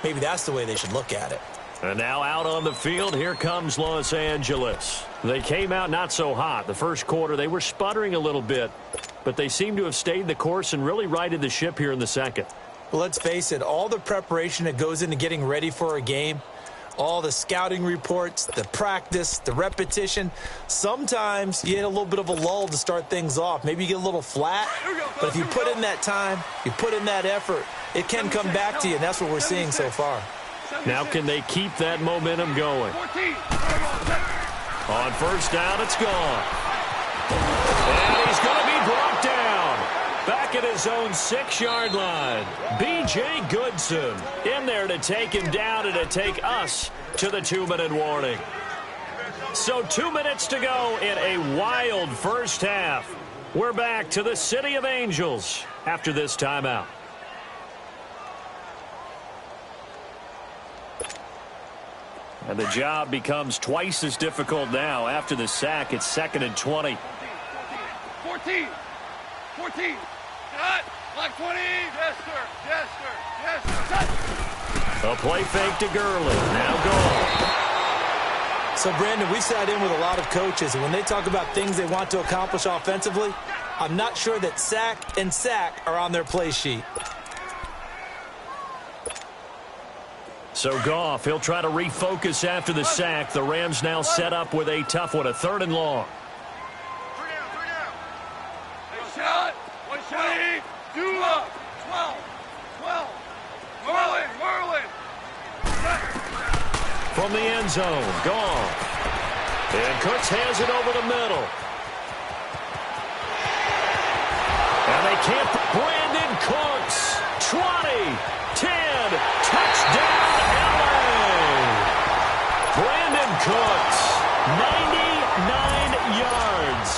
Maybe that's the way they should look at it. And now out on the field, here comes Los Angeles. They came out not so hot. The first quarter, they were sputtering a little bit, but they seem to have stayed the course and really righted the ship here in the 2nd. Well, let's face it, all the preparation that goes into getting ready for a game, all the scouting reports, the practice, the repetition, sometimes you get a little bit of a lull to start things off. Maybe you get a little flat, but if you put in that time, you put in that effort, it can come back to you, and that's what we're seeing so far. Now can they keep that momentum going? On 1st down, it's gone. And he's going to be brought down. Back at his own 6-yard line. B.J. Goodson in there to take him down and to take us to the 2-minute warning. So 2 minutes to go in a wild first half. We're back to the City of Angels after this timeout. And the job becomes twice as difficult now. After the sack, it's 2nd and 20. 14. Cut. Block 20. Yes, sir. Yes, sir. Yes, sir. Cut. A play fake to Gurley. Now gone. So, Brandon, we sat in with a lot of coaches, and when they talk about things they want to accomplish offensively, I'm not sure that sack and sack are on their play sheet. So Goff, he'll try to refocus after the sack. The Rams now set up with a tough one, a 3rd and long. One shot. 12. Merlin. From the end zone, Goff. And Cooks has it over the middle. And they can't. Brandon Cooks, 20, 10, touchdown LA. Brandon Cooks, 99 yards.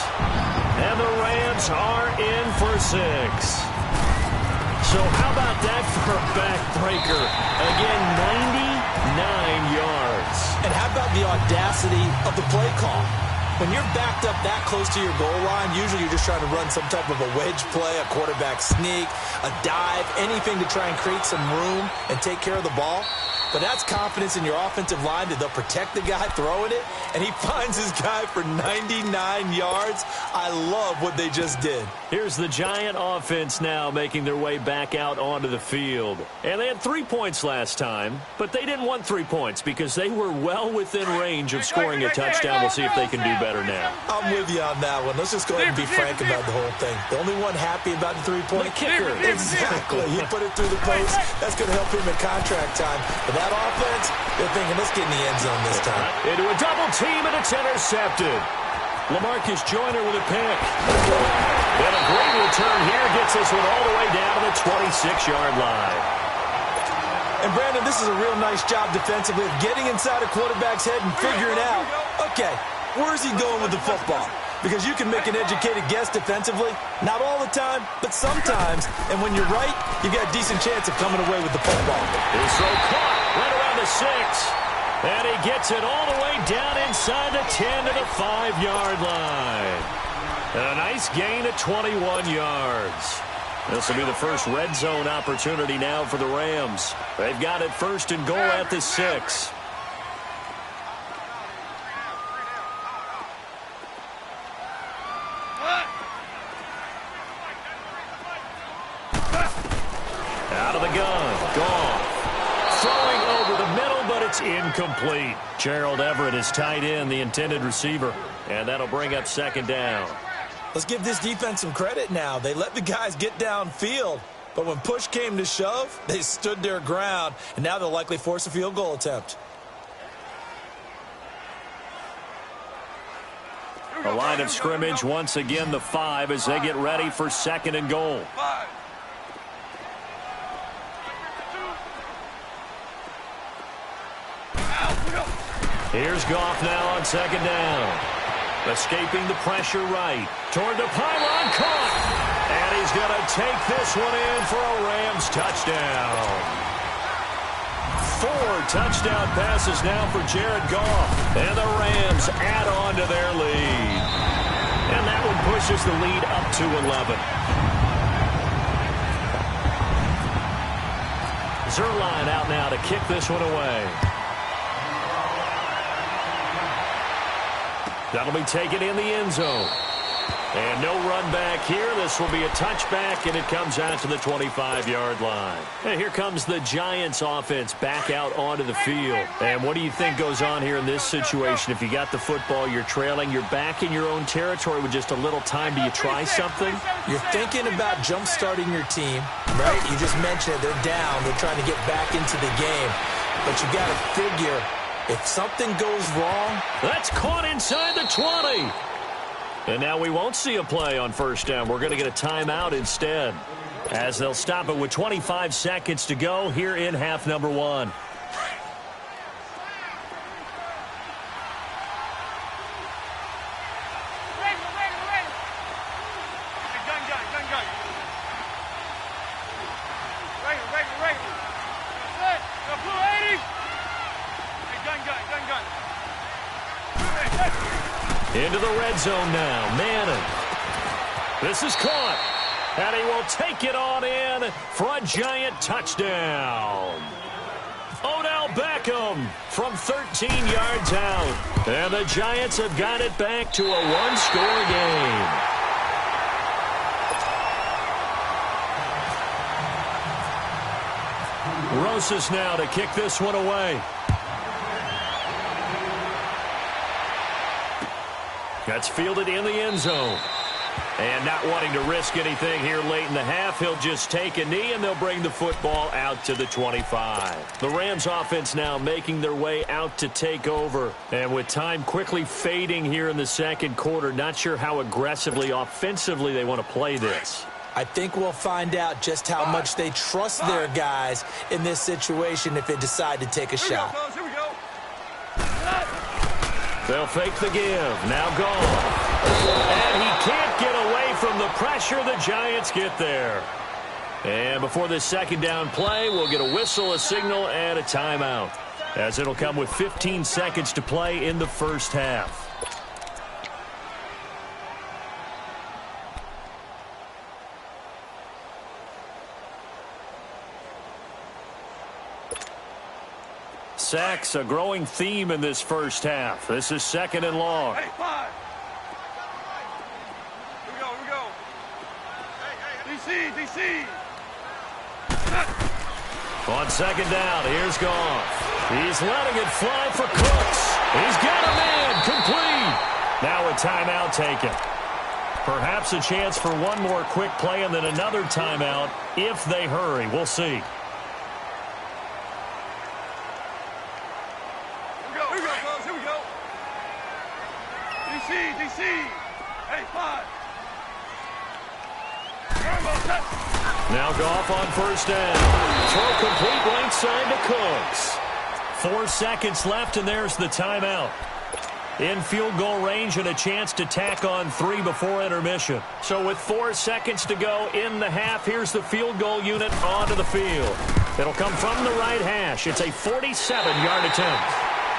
And the Rams are in for 6. So how about that for a backbreaker? Again, 99 yards. And how about the audacity of the play call? When you're backed up that close to your goal line, usually you're just trying to run some type of a wedge play, a quarterback sneak, a dive, anything to try and create some room and take care of the ball. But that's confidence in your offensive line that they'll protect the guy throwing it, and he finds his guy for 99 yards. I love what they just did. Here's the Giant offense now making their way back out onto the field. And they had 3 points last time, but they didn't want 3 points because they were well within range of scoring a touchdown. We'll see if they can do better now. I'm with you on that one. Let's just go ahead and be frank about the whole thing. The only one happy about the 3-point kicker. Exactly. He put it through the post. That's going to help him in contract time. But that offense, they're thinking, let's get in the end zone this time. Into a double team, and it's intercepted. LaMarcus Joyner with a pick. And a great return here gets this one all the way down to the 26-yard line. And, Brandon, this is a real nice job defensively of getting inside a quarterback's head and figuring out, okay, where's he going with the football? Because you can make an educated guess defensively. Not all the time, but sometimes. And when you're right, you got a decent chance of coming away with the football. His throw caught right around the 6. And he gets it all the way down inside the 10 to the 5-yard line. A nice gain of 21 yards. This will be the first red zone opportunity now for the Rams. They've got it 1st and goal at the 6. Out of the gun, Goff. Throwing over the middle, but it's incomplete. Gerald Everett is tight end, the intended receiver. And that'll bring up 2nd down. Let's give this defense some credit now. They let the guys get downfield. But when push came to shove, they stood their ground. And now they'll likely force a field goal attempt. A line of scrimmage, once again, the 5 as they get ready for 2nd and goal. Here's Goff now on 2nd down. Escaping the pressure right. Toward the pylon, caught. And he's going to take this one in for a Rams touchdown. 4 touchdown passes now for Jared Goff. And the Rams add on to their lead. And that one pushes the lead up to 11. Zerline out now to kick this one away. That'll be taken in the end zone. And no run back here. This will be a touchback, and it comes out to the 25-yard line. And here comes the Giants offense back out onto the field. And what do you think goes on here in this situation? If you got the football, you're trailing, you're back in your own territory with just a little time. Do you try something? You're thinking about jump-starting your team, right? You just mentioned it. They're down. They're trying to get back into the game. But you got to figure, if something goes wrong. That's caught inside the 20. And now we won't see a play on 1st down. We're going to get a timeout instead, as they'll stop it with 25 seconds to go here in half number 1. Into the red zone now. Manning. This is caught. And he will take it on in for a Giant touchdown. Beckham from 13 yards out. And the Giants have got it back to a one-score game. Rosas now to kick this one away. That's fielded in the end zone. And not wanting to risk anything here late in the half, he'll just take a knee, and they'll bring the football out to the 25. The Rams offense now making their way out to take over. And with time quickly fading here in the second quarter, not sure how aggressively, offensively they want to play this. I think we'll find out just how much they trust their guys in this situation if they decide to take a shot. Here we go. They'll fake the give. Now gone. And he can't get away from the pressure. The Giants get there. And before this second down play, we'll get a whistle, a signal, and a timeout, as it'll come with 15 seconds to play in the first half. Sacks, a growing theme in this first half. This is second and long. Hey, 5. Here we go. DC. On second down, here's Goff. He's letting it fly for Cooks. He's got a man complete. Now a timeout taken. Perhaps a chance for one more quick play and then another timeout if they hurry. We'll see. Here we go. DC. Hey, 5. Now Goff on first down. Throw complete right side to Cooks. 4 seconds left, and there's the timeout. In field goal range and a chance to tack on 3 before intermission. So with 4 seconds to go in the half, here's the field goal unit onto the field. It'll come from the right hash. It's a 47-yard attempt.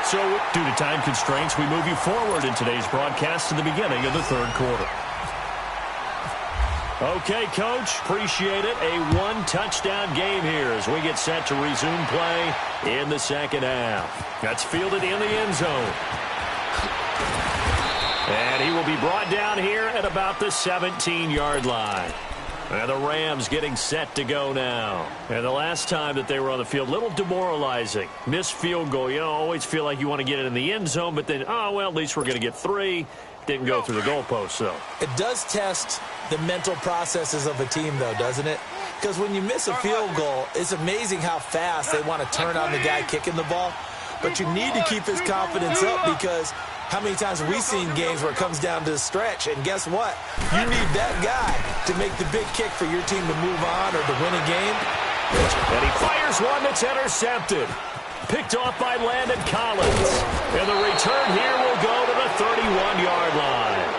So due to time constraints, we move you forward in today's broadcast to the beginning of the third quarter. Okay, Coach, appreciate it. A one-touchdown game here as we get set to resume play in the second half. That's fielded in the end zone. And he will be brought down here at about the 17-yard line. And the Rams getting set to go now. And the last time that they were on the field, a little demoralizing. Missed field goal. You always feel like you want to get it in the end zone, but then, oh, well, at least we're going to get 3. Didn't go through the goalpost, though. It does test the mental processes of a team, though, doesn't it? Because when you miss a field goal, it's amazing how fast they want to turn on the guy kicking the ball. But you need to keep his confidence up, because how many times have we seen games where it comes down to the stretch, and guess what? You need that guy to make the big kick for your team to move on or to win a game. And he fires one that's intercepted. Picked off by Landon Collins. And the return here will go to the 31-yard line.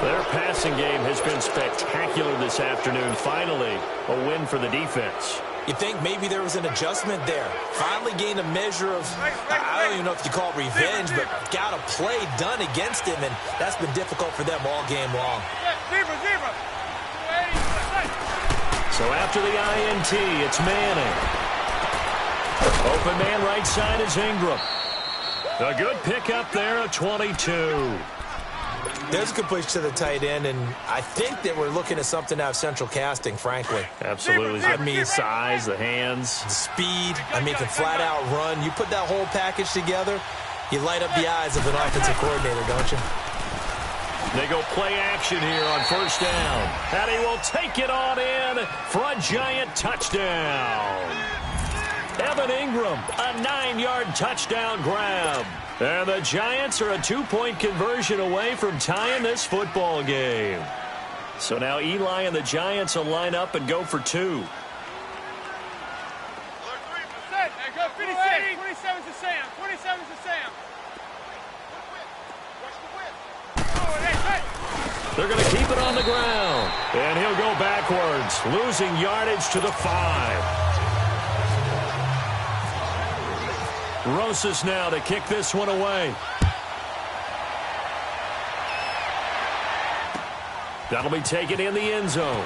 Their passing game has been spectacular this afternoon. Finally, a win for the defense. You think maybe there was an adjustment there. Finally gained a measure of, I don't even know if you call it revenge, but got a play done against him, and that's been difficult for them all game long. So after the INT, it's Manning. Open man right side is Ingram. A good pickup there of 22. There's a completion to the tight end, and I think that we're looking at something out of Central Casting, frankly. Absolutely. I mean, size, the hands. The speed. I mean, can flat-out run. You put that whole package together, you light up the eyes of an offensive coordinator, don't you? They go play action here on first down. And he will take it on in for a giant touchdown. Evan Ingram, a 9-yard touchdown grab. And the Giants are a 2-point conversion away from tying this football game. So now Eli and the Giants will line up and go for 2. Hey, go 56. 27 to Sam. 27 to Sam. They're going to keep it on the ground. And he'll go backwards, losing yardage to the 5. Rosas now to kick this one away. That'll be taken in the end zone.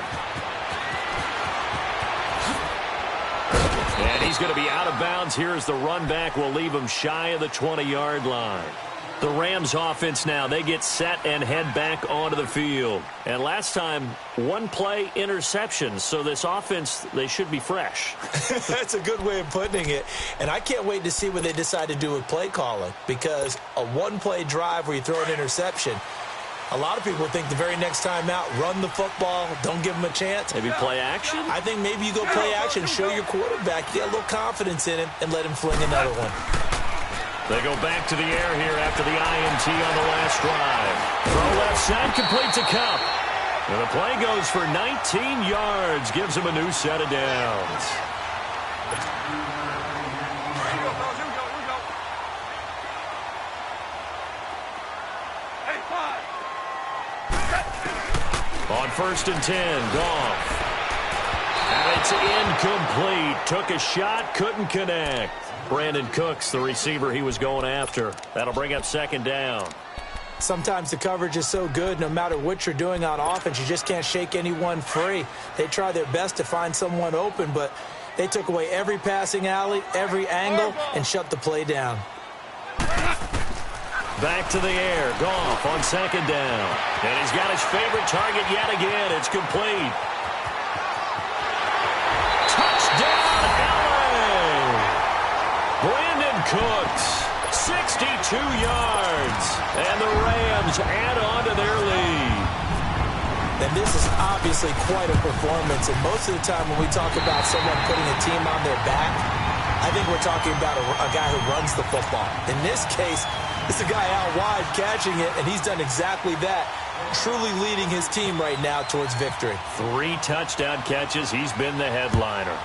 And he's going to be out of bounds. Here's the run back. Will leave him shy of the 20-yard line. The Rams offense now, they get set and head back onto the field. And last time, one play interception. So this offense, they should be fresh. That's a good way of putting it. And I can't wait to see what they decide to do with play calling. Because a one-play drive where you throw an interception, a lot of people think the very next time out, run the football, don't give them a chance. Maybe play action? I think maybe you go play action, show your quarterback, get a little confidence in him, and let him fling another one. They go back to the air here after the INT on the last drive. Throw left side, complete to Cup. And the play goes for 19 yards, gives him a new set of downs. On 1st and 10, Goff. And it's incomplete. Took a shot, couldn't connect. Brandon Cooks, the receiver he was going after. That'll bring up 2nd down. Sometimes the coverage is so good, no matter what you're doing on offense, you just can't shake anyone free. They try their best to find someone open, but they took away every passing alley, every angle, and shut the play down. Back to the air. Goff on 2nd down. And he's got his favorite target yet again. It's complete. Touchdown, LA! Brandon Cooks, 62 yards. And the Rams add on to their lead. And this is obviously quite a performance. And most of the time when we talk about someone putting a team on their back, I think we're talking about a guy who runs the football. In this case, it's a guy out wide catching it, and he's done exactly that, truly leading his team right now towards victory. 3 touchdown catches. He's been the headliner.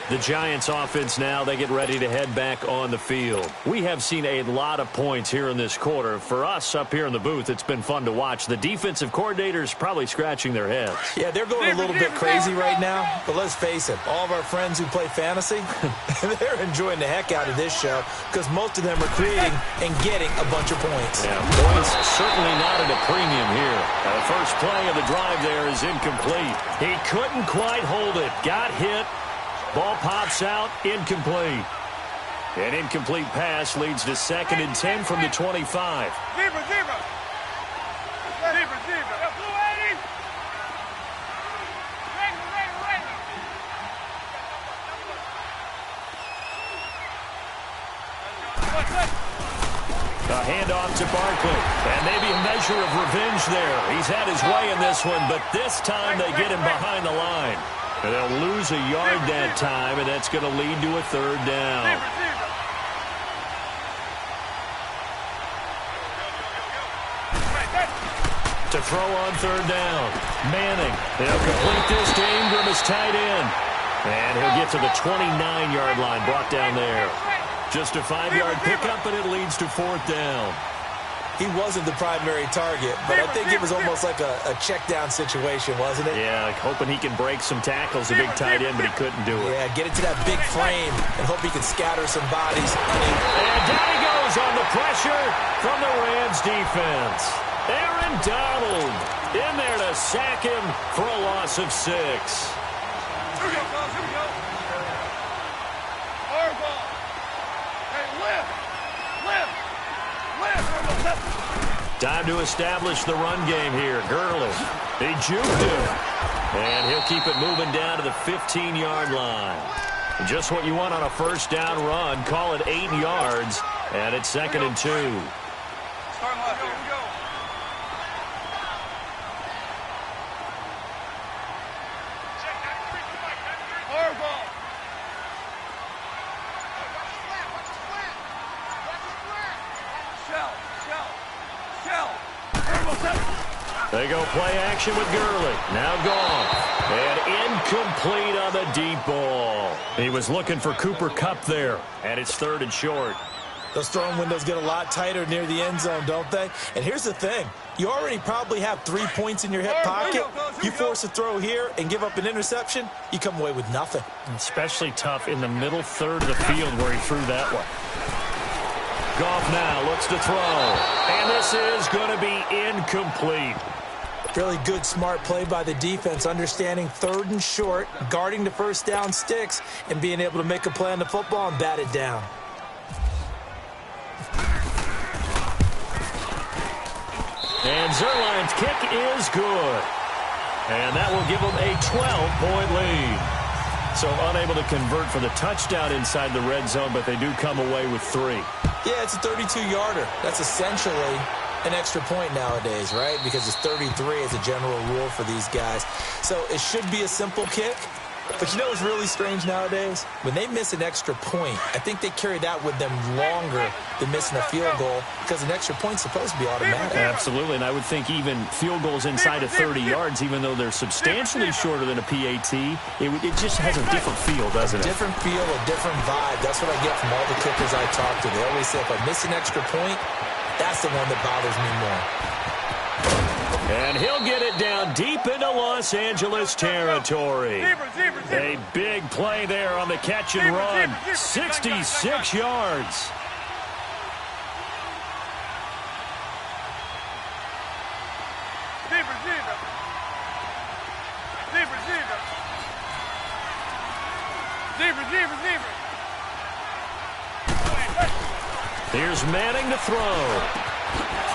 The Giants offense now, they get ready to head back on the field. We have seen a lot of points here in this quarter. For us up here in the booth, it's been fun to watch. The defensive coordinators probably scratching their heads. Yeah, they're going a little bit crazy right now, but let's face it, all of our friends who play fantasy, they're enjoying the heck out of this show because most of them are creating and getting a bunch of points. Yeah, points certainly not at a premium here. The first play of the drive there is incomplete. He couldn't quite hold it. Got hit. Ball pops out, incomplete. An incomplete pass leads to 2nd and 10 from the 25. Zebra. Blue 80. A handoff to Barkley. And maybe a measure of revenge there. He's had his way in this one, but this time they get him behind the line. And they'll lose a yard that time, and that's going to lead to a 3rd down. To throw on 3rd down. Manning. They'll complete this to Ingram as tight end. And he'll get to the 29-yard line, brought down there. Just a 5-yard pickup, and it leads to 4th down. He wasn't the primary target, but I think it was almost like a check-down situation, wasn't it? Yeah, like hoping he can break some tackles, a big tight end, but he couldn't do it. Yeah, get into that big frame and hope he can scatter some bodies. And down he goes on the pressure from the Rams defense. Aaron Donald in there to sack him for a loss of 6. Here we go. Hard ball. Hey, lift. Time to establish the run game here. Gurley. He juked him. And he'll keep it moving down to the 15-yard line. Just what you want on a 1st down run. Call it 8 yards. And it's 2nd and 2. Starting left. Here we go. Hard ball. They go play action with Gurley. Now gone. And incomplete on the deep ball. He was looking for Cooper Kupp there. And it's 3rd and short. Those throwing windows get a lot tighter near the end zone, don't they? And here's the thing. You already probably have 3 points in your hip pocket. You force a throw here and give up an interception, you come away with nothing. Especially tough in the middle third of the field where he threw that one. Goff now looks to throw. And this is going to be incomplete. Really good, smart play by the defense, understanding third and short, guarding the first down sticks, and being able to make a play on the football and bat it down. And Zerline's kick is good. And that will give them a 12-point lead. So unable to convert for the touchdown inside the red zone, but they do come away with 3. Yeah, it's a 32-yarder. That's essentially an extra point nowadays, right? Because it's 33 as a general rule for these guys. So it should be a simple kick. But you know what's really strange nowadays? When they miss an extra point, I think they carry that with them longer than missing a field goal because an extra point's supposed to be automatic. Absolutely, and I would think even field goals inside of 30 yards, even though they're substantially shorter than a PAT, it just has a different feel, doesn't it? Different feel, a different vibe. That's what I get from all the kickers I talk to. They always say if I miss an extra point, that's the one that bothers me more. And he'll get it down deep into Los Angeles territory. A big play there on the catch and run. 66 yards. Here's Manning to throw.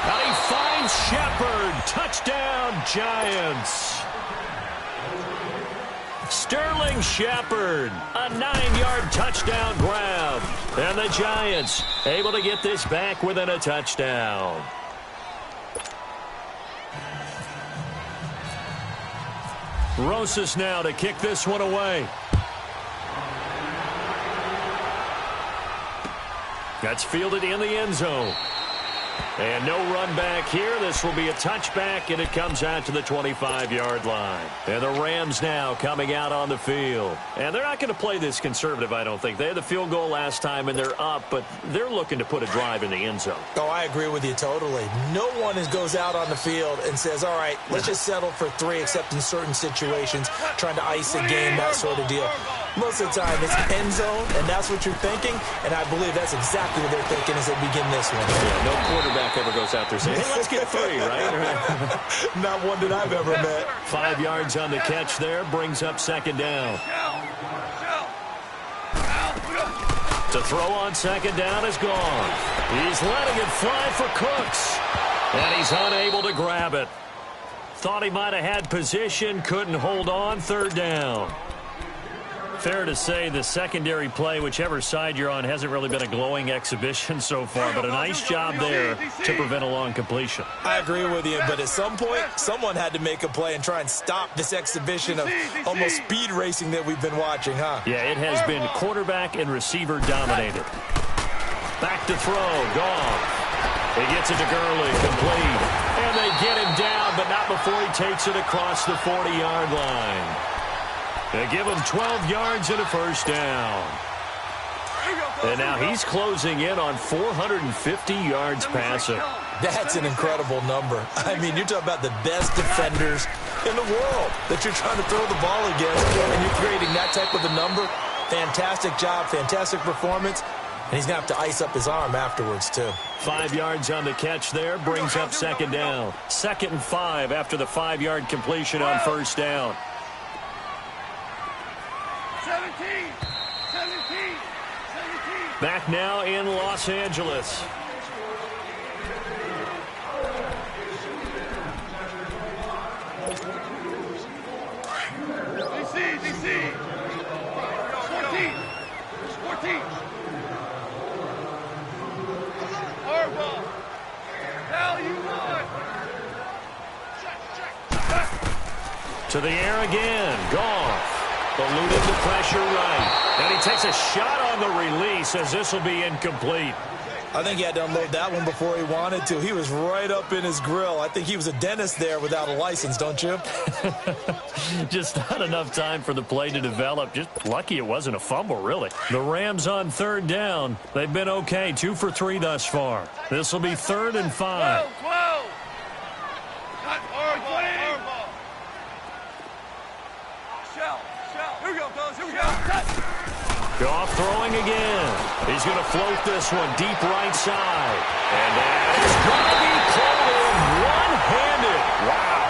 And he finds Shepard. Touchdown, Giants. Sterling Shepard, a 9-yard touchdown grab. And the Giants able to get this back within a touchdown. Rosas now to kick this one away. That's fielded in the end zone. And no run back here. This will be a touchback, and it comes out to the 25-yard line. And the Rams now coming out on the field. And they're not going to play this conservative, I don't think. They had the field goal last time, and they're up, but they're looking to put a drive in the end zone. Oh, I agree with you totally. No one goes out on the field and says, all right, let's just settle for 3, except in certain situations, trying to ice a game, that sort of deal. Most of the time, it's end zone, and that's what you're thinking, and I believe that's exactly what they're thinking as they begin this one. Yeah, no quarterback ever goes out there saying, hey, let's get 3, right? Not one that I've ever met. 5 yards on the catch there, brings up second down. To throw on second down is gone. He's letting it fly for Cooks, and he's unable to grab it. Thought he might have had position, couldn't hold on, third down. Fair to say the secondary play, whichever side you're on, hasn't really been a glowing exhibition so far, but a nice job there to prevent a long completion. I agree with you, but at some point, someone had to make a play and try and stop this exhibition of almost speed racing that we've been watching, huh? Yeah, it has been quarterback and receiver dominated. Back to throw, Goff. He gets it to Gurley, complete. And they get him down, but not before he takes it across the 40-yard line. They give him 12 yards and a first down. And now he's closing in on 450 yards passing. That's an incredible number. I mean, you're talking about the best defenders in the world that you're trying to throw the ball against, and you're creating that type of a number. Fantastic job, fantastic performance. And he's going to have to ice up his arm afterwards, too. 5 yards on the catch there, brings up second down. 2nd and 5 after the 5-yard completion on first down. 17. Back now in Los Angeles. DC. 14. Hardball. Now you want. To the air again. Goff. Eluding the pressure right. And he takes a shot on the release as this will be incomplete. I think he had to unload that one before he wanted to. He was right up in his grill. I think he was a dentist there without a license, don't you? Just not enough time for the play to develop. Just lucky it wasn't a fumble, really. The Rams on third down. They've been okay. 2 for 3 thus far. This will be 3rd and 5. Whoa. Not hardball. Shell. Here we go, fellas. Here we go. Goff throwing again. He's going to float this one deep right side. And that is going to be caught in one-handed. Wow.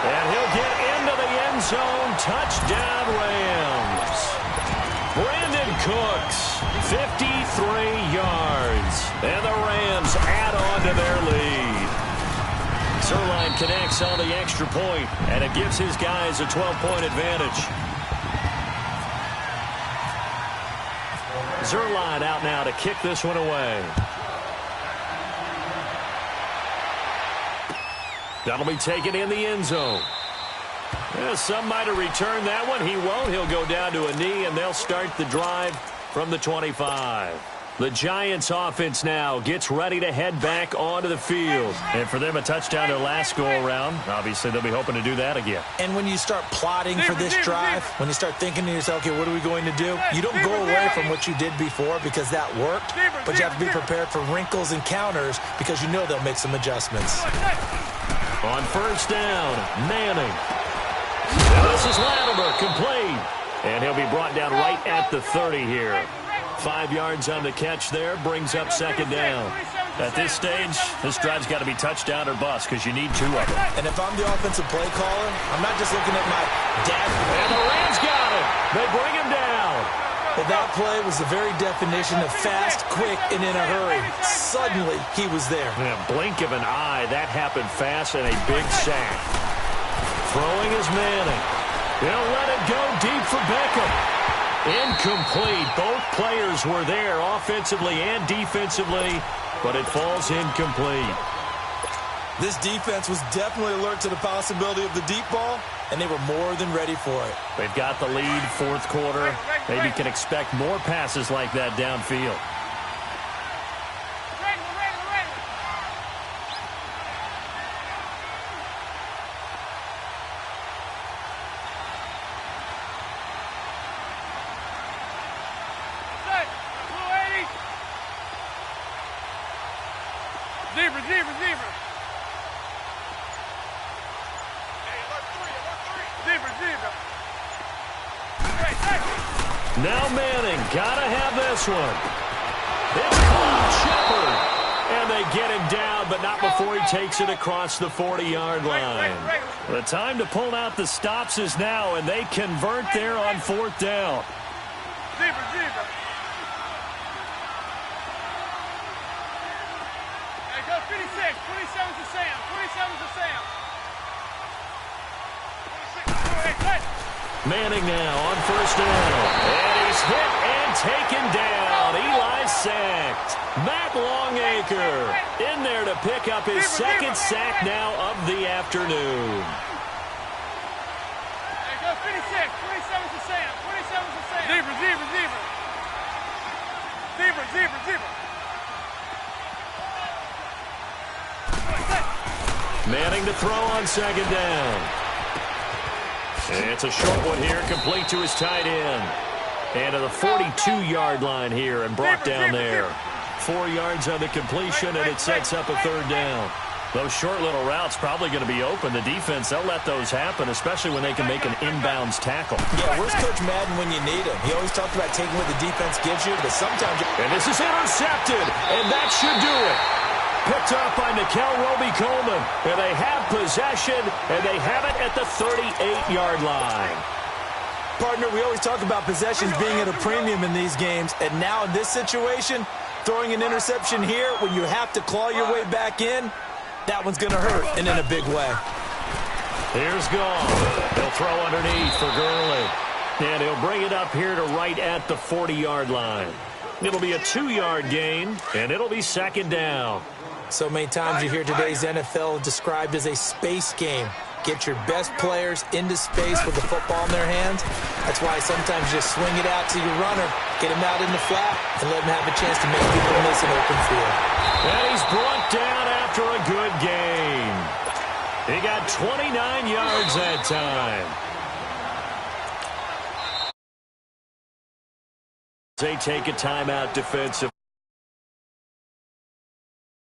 And he'll get into the end zone. Touchdown, Rams. Brandon Cooks, 53 yards. And the Rams add on to their lead. Zerline connects on the extra point, and it gives his guys a 12-point advantage. Zerline out now to kick this one away. That'll be taken in the end zone. Yeah, some might have returned that one. He won't. He'll go down to a knee, and they'll start the drive from the 25. The Giants offense now gets ready to head back onto the field. And for them, a touchdown their last go-around. Obviously, they'll be hoping to do that again. And when you start plotting for this drive, when you start thinking to yourself, okay, what are we going to do? You don't go away from what you did before because that worked, but you have to be prepared for wrinkles and counters because you know they'll make some adjustments. On first down, Manning. Now this is Latimer, complete. And he'll be brought down right at the 30 here. 5 yards on the catch there, brings up second down. At this stage, this drive's got to be touchdown or bust because you need 2 of them. And if I'm the offensive play caller, I'm not just looking at my dad. And the Rams got it. They bring him down. Well, that play was the very definition of fast, quick, and in a hurry. Suddenly, he was there. In a blink of an eye, that happened fast and a big sack. Throwing is Manning. He'll let it go deep for Beckham. Incomplete. Both players were there offensively and defensively, but it falls incomplete. This defense was definitely alert to the possibility of the deep ball, and they were more than ready for it. They've got the lead, fourth quarter. Maybe can expect more passes like that downfield. Receiver. Now Manning, gotta have this one. It's caught, Shepard. And they get him down, but not before he takes it across the 40-yard line. The time to pull out the stops is now, and they convert there on fourth down. Receiver. Hey, go 56. 27's to Sam. 27's to Sam. 26. Manning now on first down. And he's hit and taken down. Eli sacked. Matt Longacre in there to pick up his second sack now of the afternoon. Hey, go 56. 27's to Sam. 27's to Sam. Zebra. Manning to throw on second down. And it's a short one here, complete to his tight end. And to the 42-yard line here and brought down there. 4 yards on the completion, and it sets up a third down. Those short little routes probably going to be open. The defense, they'll let those happen, especially when they can make an inbounds tackle. Yeah, where's Coach Madden when you need him? He always talked about taking what the defense gives you, but sometimes... And this is intercepted, and that should do it. Picked up by Nikel Roby-Coleman. And they have possession, and they have it at the 38-yard line. Partner, we always talk about possessions being at a premium in these games, and now in this situation, throwing an interception here when you have to claw your way back in, that one's going to hurt, and in a big way. Here's Gall. He'll throw underneath for Gurley. And he'll bring it up here to right at the 40-yard line. It'll be a 2-yard gain, and it'll be second down. So many times you hear today's NFL described as a space game. Get your best players into space with the football in their hands. That's why sometimes you just swing it out to your runner, get him out in the flat, and let him have a chance to make people miss an open field. And he's brought down after a good gain. He got 29 yards that time. They take a timeout defensive.